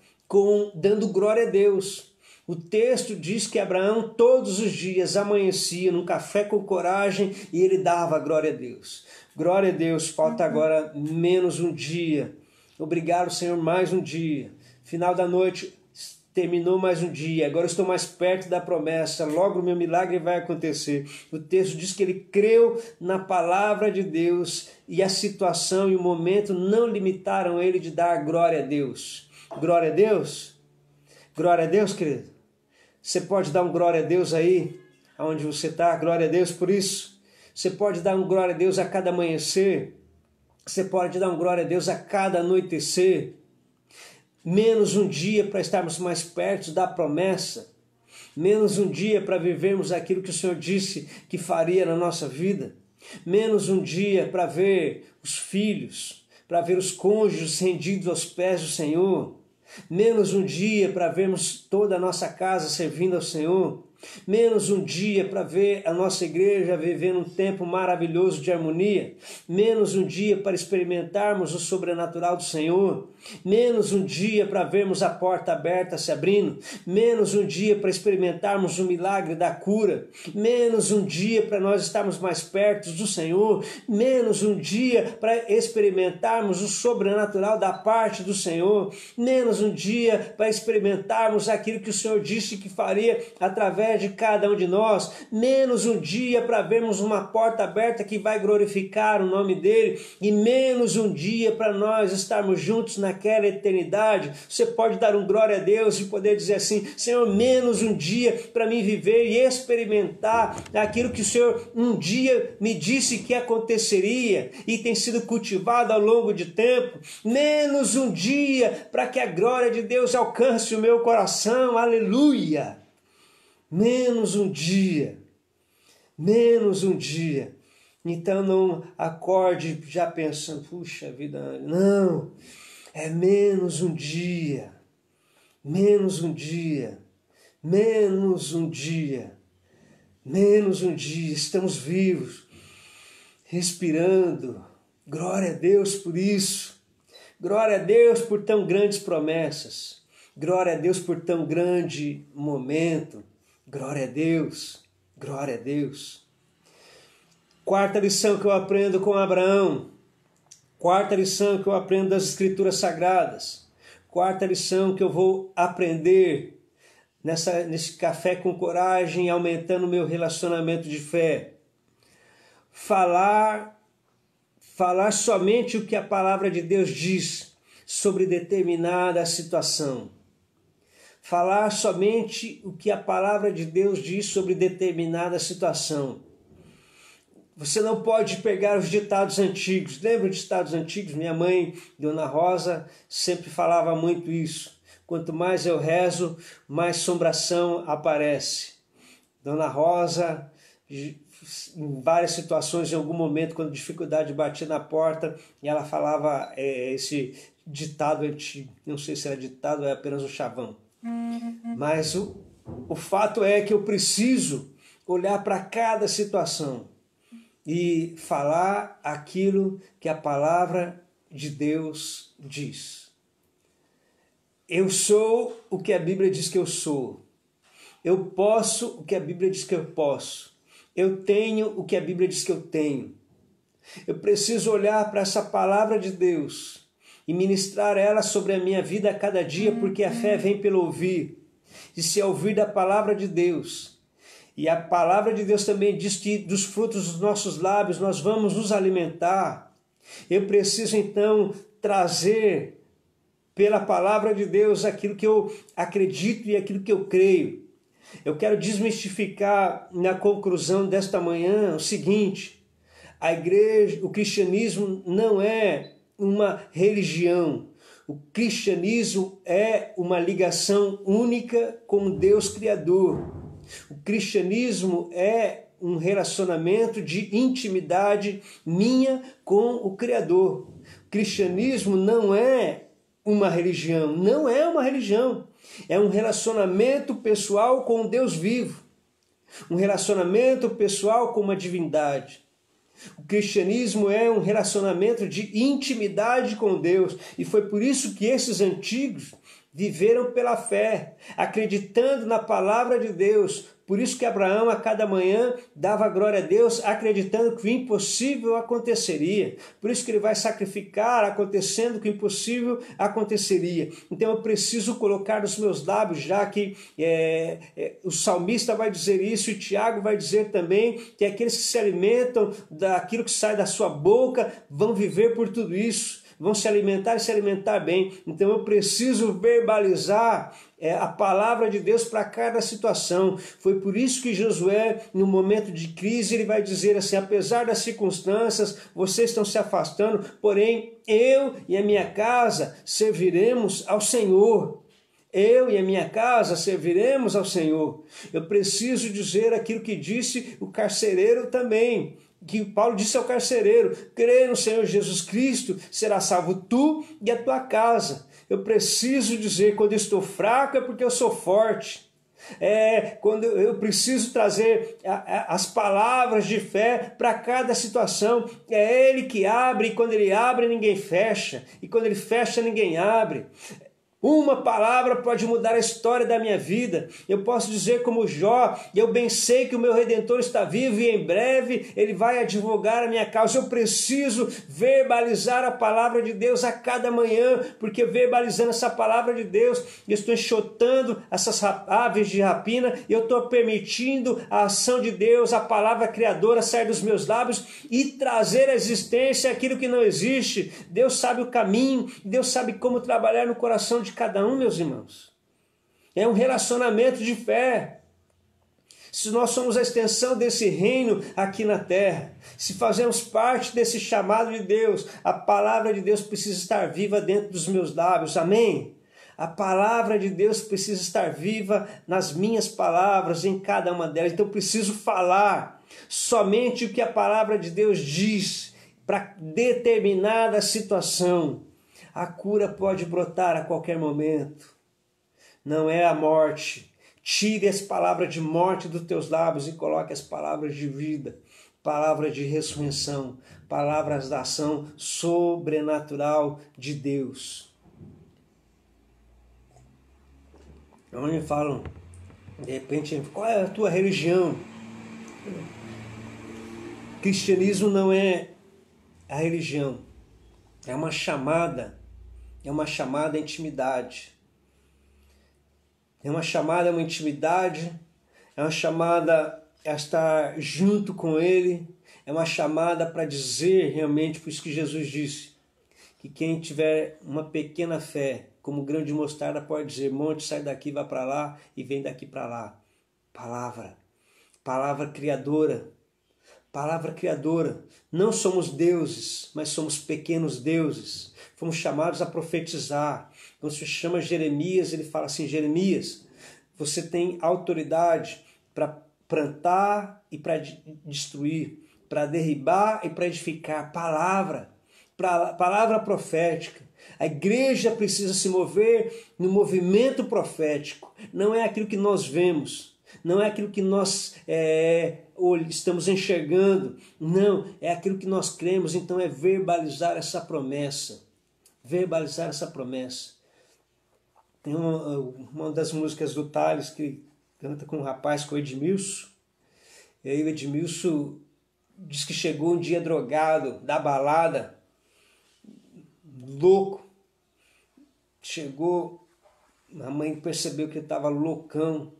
A: dando glória a Deus. O texto diz que Abraão todos os dias amanhecia num café com coragem e ele dava glória a Deus. Glória a Deus, falta agora menos um dia. Obrigado, Senhor, mais um dia. Final da noite, terminou mais um dia. Agora estou mais perto da promessa. Logo o meu milagre vai acontecer. O texto diz que ele creu na palavra de Deus e a situação e o momento não limitaram ele de dar glória a Deus. Glória a Deus? Glória a Deus, querido. Você pode dar um glória a Deus aí, aonde você está? Glória a Deus por isso. Você pode dar um glória a Deus a cada amanhecer. Você pode dar um glória a Deus a cada anoitecer. Menos um dia para estarmos mais perto da promessa. Menos um dia para vivermos aquilo que o Senhor disse que faria na nossa vida. Menos um dia para ver os filhos, para ver os cônjuges rendidos aos pés do Senhor. Menos um dia para vermos toda a nossa casa servindo ao Senhor. Menos um dia para ver a nossa igreja vivendo um tempo maravilhoso de harmonia. Menos um dia para experimentarmos o sobrenatural do Senhor. Menos um dia para vermos a porta aberta se abrindo. Menos um dia para experimentarmos o milagre da cura. Menos um dia para nós estarmos mais perto do Senhor. Menos um dia para experimentarmos o sobrenatural da parte do Senhor. Menos um dia para experimentarmos aquilo que o Senhor disse que faria através através de cada um de nós, menos um dia para vermos uma porta aberta que vai glorificar o nome dele, e menos um dia para nós estarmos juntos naquela eternidade. Você pode dar um glória a Deus e poder dizer assim: Senhor, menos um dia para mim viver e experimentar aquilo que o Senhor um dia me disse que aconteceria e tem sido cultivado ao longo de tempo. Menos um dia para que a glória de Deus alcance o meu coração. Aleluia! Menos um dia. Menos um dia. Então não acorde já pensando, puxa vida, não. É menos um dia. Menos um dia. Menos um dia. Menos um dia. Estamos vivos. Respirando. Glória a Deus por isso. Glória a Deus por tão grandes promessas. Glória a Deus por tão grande momento. Glória a Deus. Glória a Deus. Quarta lição que eu aprendo com Abraão. Quarta lição que eu aprendo das Escrituras Sagradas. Quarta lição que eu vou aprender nesse café com coragem, aumentando o meu relacionamento de fé. Falar somente o que a palavra de Deus diz sobre determinada situação. Falar somente o que a palavra de Deus diz sobre determinada situação. Você não pode pegar os ditados antigos. Lembra de ditados antigos? Minha mãe, Dona Rosa, sempre falava muito isso. Quanto mais eu rezo, mais assombração aparece. Dona Rosa, em várias situações, em algum momento, quando a dificuldade batia na porta, e ela falava esse ditado antigo. Não sei se era ditado ou é apenas um chavão. Mas o fato é que eu preciso olhar para cada situação e falar aquilo que a palavra de Deus diz. Eu sou o que a Bíblia diz que eu sou. Eu posso o que a Bíblia diz que eu posso. Eu tenho o que a Bíblia diz que eu tenho. Eu preciso olhar para essa palavra de Deus e ministrar ela sobre a minha vida a cada dia, porque a fé vem pelo ouvir. E se ouvir da palavra de Deus. E a palavra de Deus também diz que dos frutos dos nossos lábios nós vamos nos alimentar. Eu preciso então trazer pela palavra de Deus aquilo que eu acredito e aquilo que eu creio. Eu quero desmistificar na conclusão desta manhã o seguinte: a igreja, o cristianismo não é uma religião. O cristianismo é uma ligação única com Deus Criador. O cristianismo é um relacionamento de intimidade minha com o Criador. O cristianismo não é uma religião, não é uma religião. É um relacionamento pessoal com Deus vivo. Um relacionamento pessoal com uma divindade. O cristianismo é um relacionamento de intimidade com Deus. E foi por isso que esses antigos viveram pela fé, acreditando na palavra de Deus. Por isso que Abraão a cada manhã dava glória a Deus, acreditando que o impossível aconteceria. Por isso que ele vai sacrificar, acontecendo que o impossível aconteceria. Então eu preciso colocar nos meus lábios, já que o salmista vai dizer isso, e Tiago vai dizer também, que aqueles que se alimentam daquilo que sai da sua boca vão viver por tudo isso. Vão se alimentar e se alimentar bem. Então eu preciso verbalizar a palavra de Deus para cada situação. Foi por isso que Josué, no momento de crise, ele vai dizer assim: apesar das circunstâncias, vocês estão se afastando, porém eu e a minha casa serviremos ao Senhor. Eu e a minha casa serviremos ao Senhor. Eu preciso dizer aquilo que disse o carcereiro também, que Paulo disse ao carcereiro: crê no Senhor Jesus Cristo, será salvo tu e a tua casa. Eu preciso dizer, quando eu estou fraco é porque eu sou forte. Quando eu preciso trazer as palavras de fé para cada situação. É Ele que abre, e quando Ele abre ninguém fecha, e quando Ele fecha ninguém abre. Uma palavra pode mudar a história da minha vida. Eu posso dizer como Jó, eu bem sei que o meu Redentor está vivo e em breve ele vai advogar a minha causa. Eu preciso verbalizar a palavra de Deus a cada manhã, porque verbalizando essa palavra de Deus, eu estou enxotando essas aves de rapina, eu estou permitindo a ação de Deus, a palavra criadora sair dos meus lábios e trazer à existência aquilo que não existe. Deus sabe o caminho, Deus sabe como trabalhar no coração de cada um, meus irmãos. É um relacionamento de fé. Se nós somos a extensão desse reino aqui na terra, se fazemos parte desse chamado de Deus, a palavra de Deus precisa estar viva dentro dos meus lábios, amém? A palavra de Deus precisa estar viva nas minhas palavras, em cada uma delas. Então eu preciso falar somente o que a palavra de Deus diz para determinada situação. A cura pode brotar a qualquer momento. Não é a morte. Tire as palavras de morte dos teus lábios e coloque as palavras de vida, palavras de ressurreição, palavras da ação sobrenatural de Deus. Onde falam, de repente, qual é a tua religião? Cristianismo não é a religião, é uma chamada à intimidade. É uma chamada a uma intimidade, é uma chamada a estar junto com Ele, é uma chamada para dizer realmente, por isso que Jesus disse, que quem tiver uma pequena fé, como grão de mostarda, pode dizer, monte, sai daqui, vai para lá e vem daqui para lá. Palavra criadora. Palavra criadora. Não somos deuses, mas somos pequenos deuses. Fomos chamados a profetizar. Quando se chama Jeremias, ele fala assim, Jeremias, você tem autoridade para plantar e para destruir, para derribar e para edificar. Palavra profética. A igreja precisa se mover no movimento profético. Não é aquilo que nós vemos. Não é aquilo que nós estamos enxergando. Não, é aquilo que nós cremos. Então é verbalizar essa promessa. Verbalizar essa promessa. Tem uma das músicas do Thales que canta com um rapaz, com o Edmilson. E aí o Edmilson diz que chegou um dia drogado da balada, louco. Chegou, a mãe percebeu que ele estava loucão.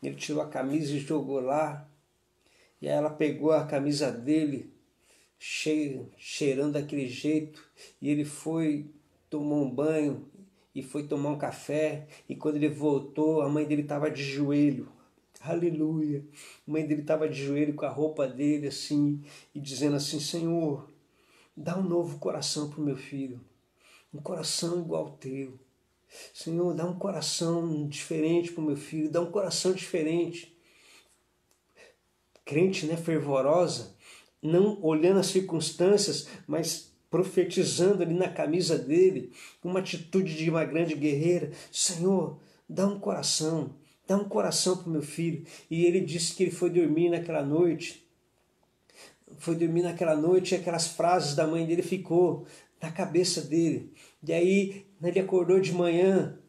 A: Ele tirou a camisa e jogou lá. E aí ela pegou a camisa dele, cheirando daquele jeito. E ele foi, tomou um banho e foi tomar um café. E quando ele voltou, a mãe dele estava de joelho. Aleluia! A mãe dele estava de joelho com a roupa dele assim, e dizendo assim, Senhor, dá um novo coração para o meu filho. Um coração igual ao teu. Senhor, dá um coração diferente para o meu filho, dá um coração diferente. Crente, né, fervorosa, não olhando as circunstâncias, mas profetizando ali na camisa dele, uma atitude de uma grande guerreira. Senhor, dá um coração para o meu filho. E ele disse que ele foi dormir naquela noite. E aquelas frases da mãe dele ficou na cabeça dele. E aí ele acordou de manhã,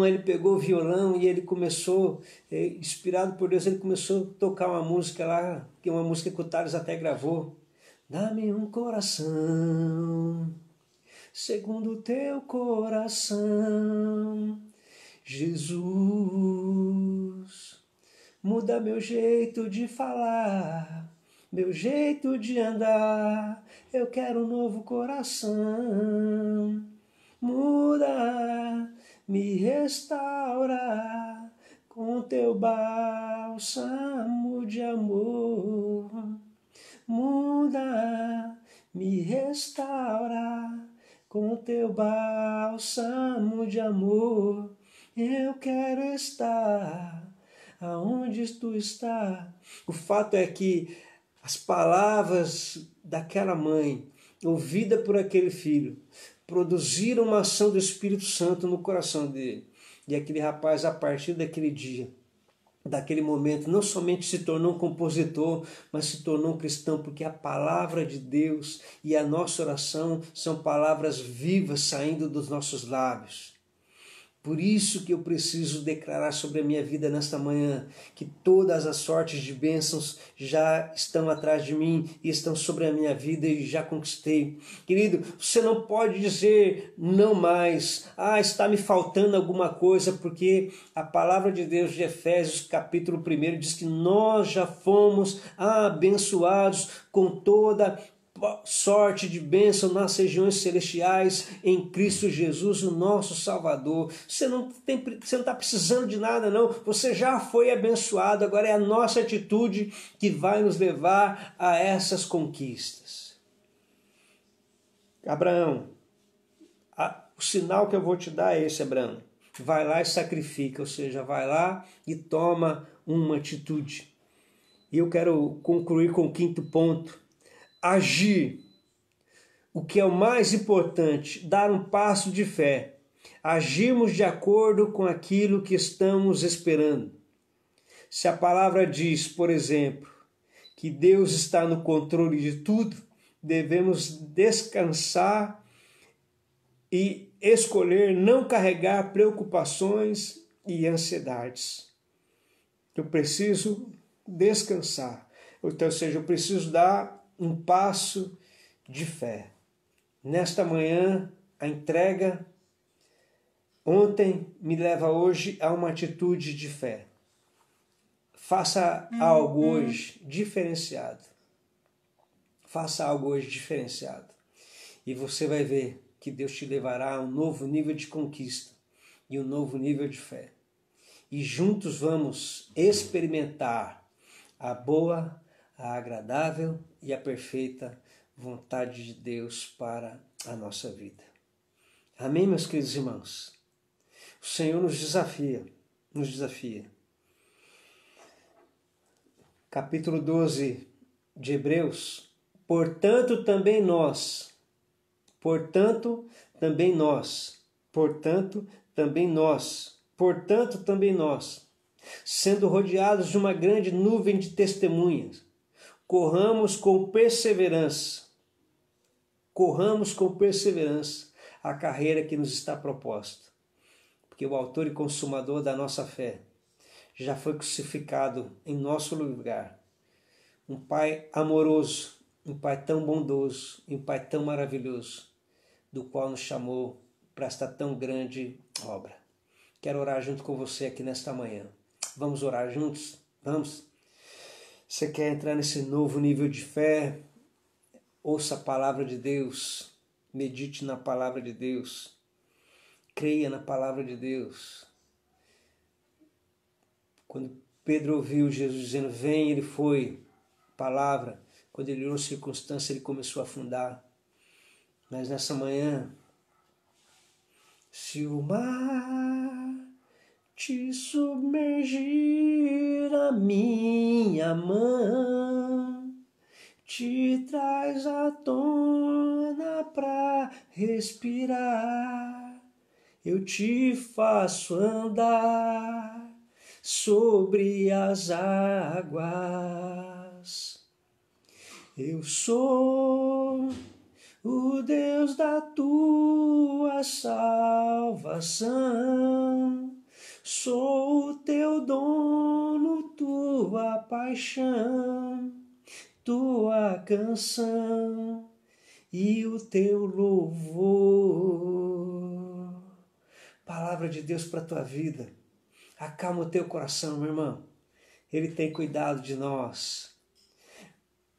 A: ele pegou o violão e ele começou, inspirado por Deus, ele começou a tocar uma música lá, que é uma música que o Thales até gravou. Dá-me um coração, segundo o teu coração, Jesus, muda meu jeito de falar, meu jeito de andar, eu quero um novo coração. Muda, me restaura com teu bálsamo de amor. Muda, me restaura com teu bálsamo de amor. Eu quero estar aonde tu está. O fato é que as palavras daquela mãe, ouvida por aquele filho, produziram uma ação do Espírito Santo no coração dele. E aquele rapaz, a partir daquele dia, daquele momento, não somente se tornou um compositor, mas se tornou um cristão, porque a palavra de Deus e a nossa oração são palavras vivas saindo dos nossos lábios. Por isso que eu preciso declarar sobre a minha vida nesta manhã, que todas as sortes de bênçãos já estão atrás de mim e estão sobre a minha vida e já conquistei. Querido, você não pode dizer não mais, está me faltando alguma coisa, porque a palavra de Deus de Efésios capítulo 1 diz que nós já fomos abençoados com toda sorte de bênção nas regiões celestiais em Cristo Jesus, o nosso Salvador. Você não está precisando de nada, não. Você já foi abençoado. Agora é a nossa atitude que vai nos levar a essas conquistas. Abraão, o sinal que eu vou te dar é esse, Abraão. Vai lá e sacrifica, ou seja, vai lá e toma uma atitude. E eu quero concluir com o 5º ponto. Agir, o que é o mais importante, dar um passo de fé. Agirmos de acordo com aquilo que estamos esperando. Se a palavra diz, por exemplo, que Deus está no controle de tudo, devemos descansar e escolher não carregar preocupações e ansiedades. Eu preciso descansar. Então, ou seja, eu preciso dar um passo de fé. Nesta manhã, a entrega ontem me leva hoje a uma atitude de fé. Faça algo hoje diferenciado. Faça algo hoje diferenciado. E você vai ver que Deus te levará a um novo nível de conquista e um novo nível de fé. E juntos vamos experimentar a boa, a agradável e a perfeita vontade de Deus para a nossa vida. Amém, meus queridos irmãos? O Senhor nos desafia. Capítulo 12 de Hebreus. Portanto, também nós, sendo rodeados de uma grande nuvem de testemunhas, corramos com perseverança a carreira que nos está proposta. Porque o autor e consumador da nossa fé já foi crucificado em nosso lugar. Um Pai amoroso, um Pai tão bondoso, um Pai tão maravilhoso, do qual nos chamou para esta tão grande obra. Quero orar junto com você aqui nesta manhã. Vamos orar juntos? Vamos? Você quer entrar nesse novo nível de fé? Ouça a palavra de Deus, medite na palavra de Deus, creia na palavra de Deus. Quando Pedro ouviu Jesus dizendo, vem, ele foi, palavra. Quando ele olhou a circunstância, ele começou a afundar. Mas nessa manhã, se o mar te submergir, a minha mão te traz à tona pra respirar. Eu te faço andar sobre as águas. Eu sou o Deus da tua salvação. Sou o teu dono, tua paixão, tua canção e o teu louvor. Palavra de Deus para a tua vida. Acalma o teu coração, meu irmão. Ele tem cuidado de nós.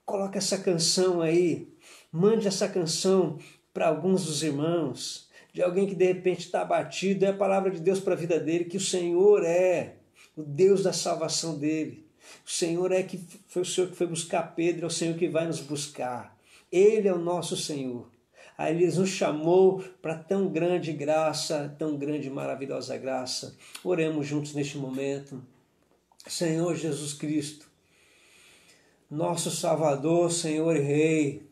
A: Coloca essa canção aí. Mande essa canção para alguns dos irmãos. De alguém que de repente está abatido. É a palavra de Deus para a vida dele. Que o Senhor é o Deus da salvação dele. O Senhor foi o Senhor que foi buscar Pedro. É o Senhor que vai nos buscar. Ele é o nosso Senhor. Aí ele nos chamou para tão grande graça, tão grande e maravilhosa graça. Oremos juntos neste momento. Senhor Jesus Cristo, nosso Salvador, Senhor e Rei,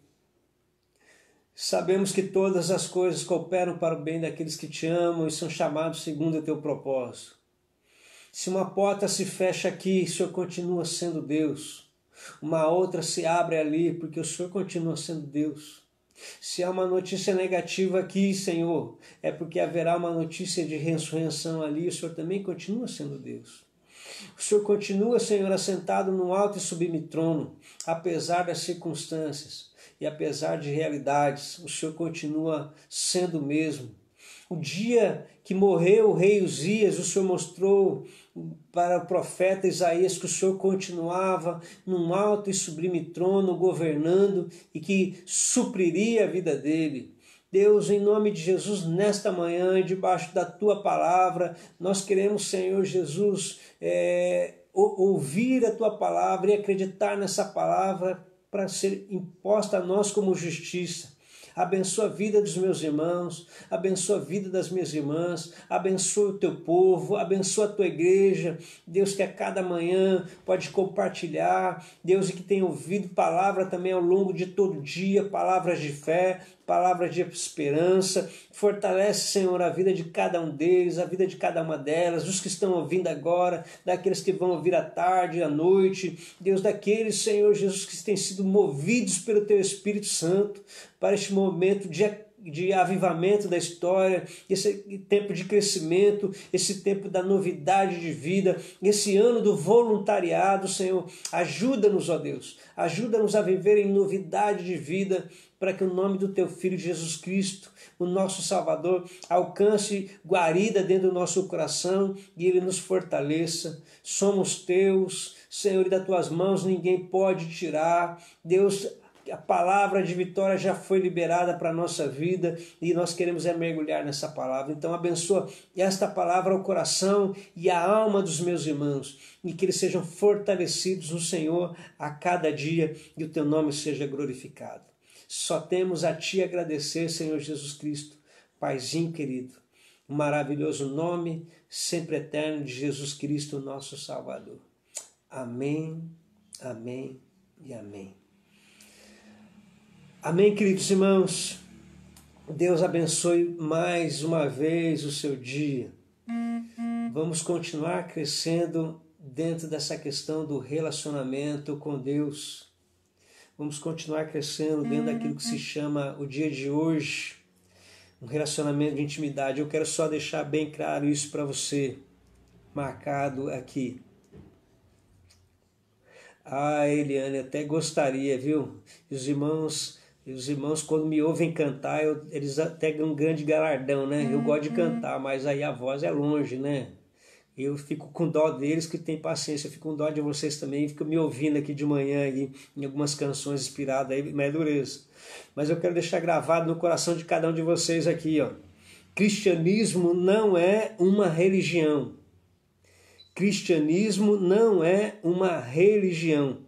A: sabemos que todas as coisas cooperam para o bem daqueles que te amam e são chamados segundo o teu propósito. Se uma porta se fecha aqui, o Senhor continua sendo Deus. Uma outra se abre ali, porque o Senhor continua sendo Deus. Se há uma notícia negativa aqui, Senhor, é porque haverá uma notícia de ressurreição ali. O Senhor também continua sendo Deus. O Senhor continua, Senhor, assentado no alto e sublime trono, apesar das circunstâncias e apesar de realidades. O Senhor continua sendo o mesmo. O dia que morreu o rei Uzias, o Senhor mostrou para o profeta Isaías que o Senhor continuava num alto e sublime trono, governando e que supriria a vida dele. Deus, em nome de Jesus, nesta manhã, debaixo da Tua palavra, nós queremos, Senhor Jesus, ouvir a Tua palavra e acreditar nessa palavra para ser imposta a nós como justiça. Abençoa a vida dos meus irmãos, abençoa a vida das minhas irmãs, abençoa o teu povo, abençoa a tua igreja, Deus, que a cada manhã pode compartilhar, Deus, e que tem ouvido palavra também ao longo de todo dia, palavras de fé, palavras de esperança. Fortalece, Senhor, a vida de cada um deles, a vida de cada uma delas, os que estão ouvindo agora, daqueles que vão ouvir à tarde, à noite, Deus, daqueles, Senhor Jesus, que têm sido movidos pelo teu Espírito Santo para este momento de avivamento da história, esse tempo de crescimento, esse tempo da novidade de vida, esse ano do voluntariado, Senhor. Ajuda-nos, ó Deus, ajuda-nos a viver em novidade de vida, para que o nome do teu Filho Jesus Cristo, o nosso Salvador, alcance guarida dentro do nosso coração e Ele nos fortaleça. Somos teus, Senhor, e das tuas mãos ninguém pode tirar. Deus, a palavra de vitória já foi liberada para a nossa vida e nós queremos mergulhar nessa palavra. Então abençoa esta palavra ao coração e à alma dos meus irmãos e que eles sejam fortalecidos no Senhor a cada dia e o teu nome seja glorificado. Só temos a Ti agradecer, Senhor Jesus Cristo, Paizinho querido, o maravilhoso nome sempre eterno de Jesus Cristo, nosso Salvador. Amém, amém e amém. Amém, queridos irmãos. Deus abençoe mais uma vez o seu dia. Vamos continuar crescendo dentro dessa questão do relacionamento com Deus. Vamos continuar crescendo dentro daquilo que se chama o dia de hoje, um relacionamento de intimidade. Eu quero só deixar bem claro isso para você, marcado aqui. Eliane, até gostaria, viu? Os irmãos, quando me ouvem cantar, eles até ganham um grande galardão, né? Eu gosto de cantar, mas aí a voz é longe, né? Eu fico com dó deles, que tem paciência. Eu fico com dó de vocês também. Fico me ouvindo aqui de manhã aí, em algumas canções inspiradas aí, mas é dureza. Mas eu quero deixar gravado no coração de cada um de vocês aqui, ó. Cristianismo não é uma religião. Cristianismo não é uma religião.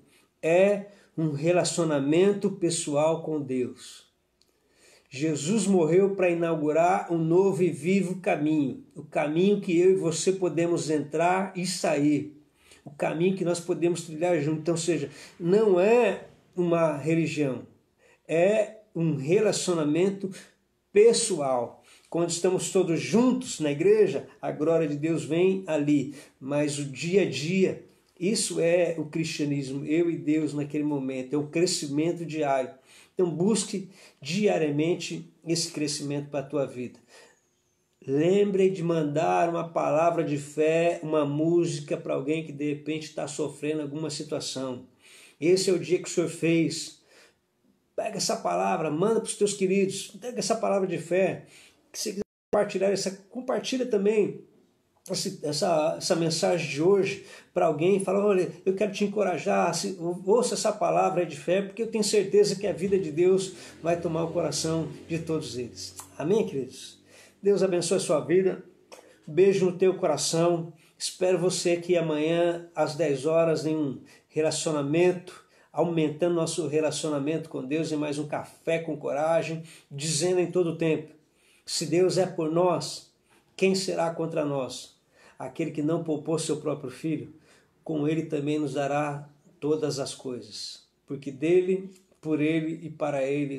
A: É um relacionamento pessoal com Deus. Jesus morreu para inaugurar um novo e vivo caminho, o caminho que eu e você podemos entrar e sair, o caminho que nós podemos trilhar juntos. Então, ou seja, não é uma religião, é um relacionamento pessoal. Quando estamos todos juntos na igreja, a glória de Deus vem ali, mas o dia a dia, isso é o cristianismo, eu e Deus naquele momento, é o crescimento diário. Então busque diariamente esse crescimento para a tua vida. Lembre de mandar uma palavra de fé, uma música para alguém que de repente está sofrendo alguma situação. Esse é o dia que o Senhor fez. Pega essa palavra, manda para os teus queridos, pega essa palavra de fé. Se você quiser compartilhar, compartilha também essa mensagem de hoje para alguém, fala, olha, eu quero te encorajar, ouça essa palavra de fé, porque eu tenho certeza que a vida de Deus vai tomar o coração de todos eles. Amém, queridos? Deus abençoe a sua vida, beijo no teu coração, espero você aqui amanhã às 10 horas em um relacionamento, aumentando nosso relacionamento com Deus em mais um Café com Coragem, dizendo em todo o tempo, se Deus é por nós, quem será contra nós? Aquele que não poupou seu próprio filho, com ele também nos dará todas as coisas. Porque dele, por ele e para ele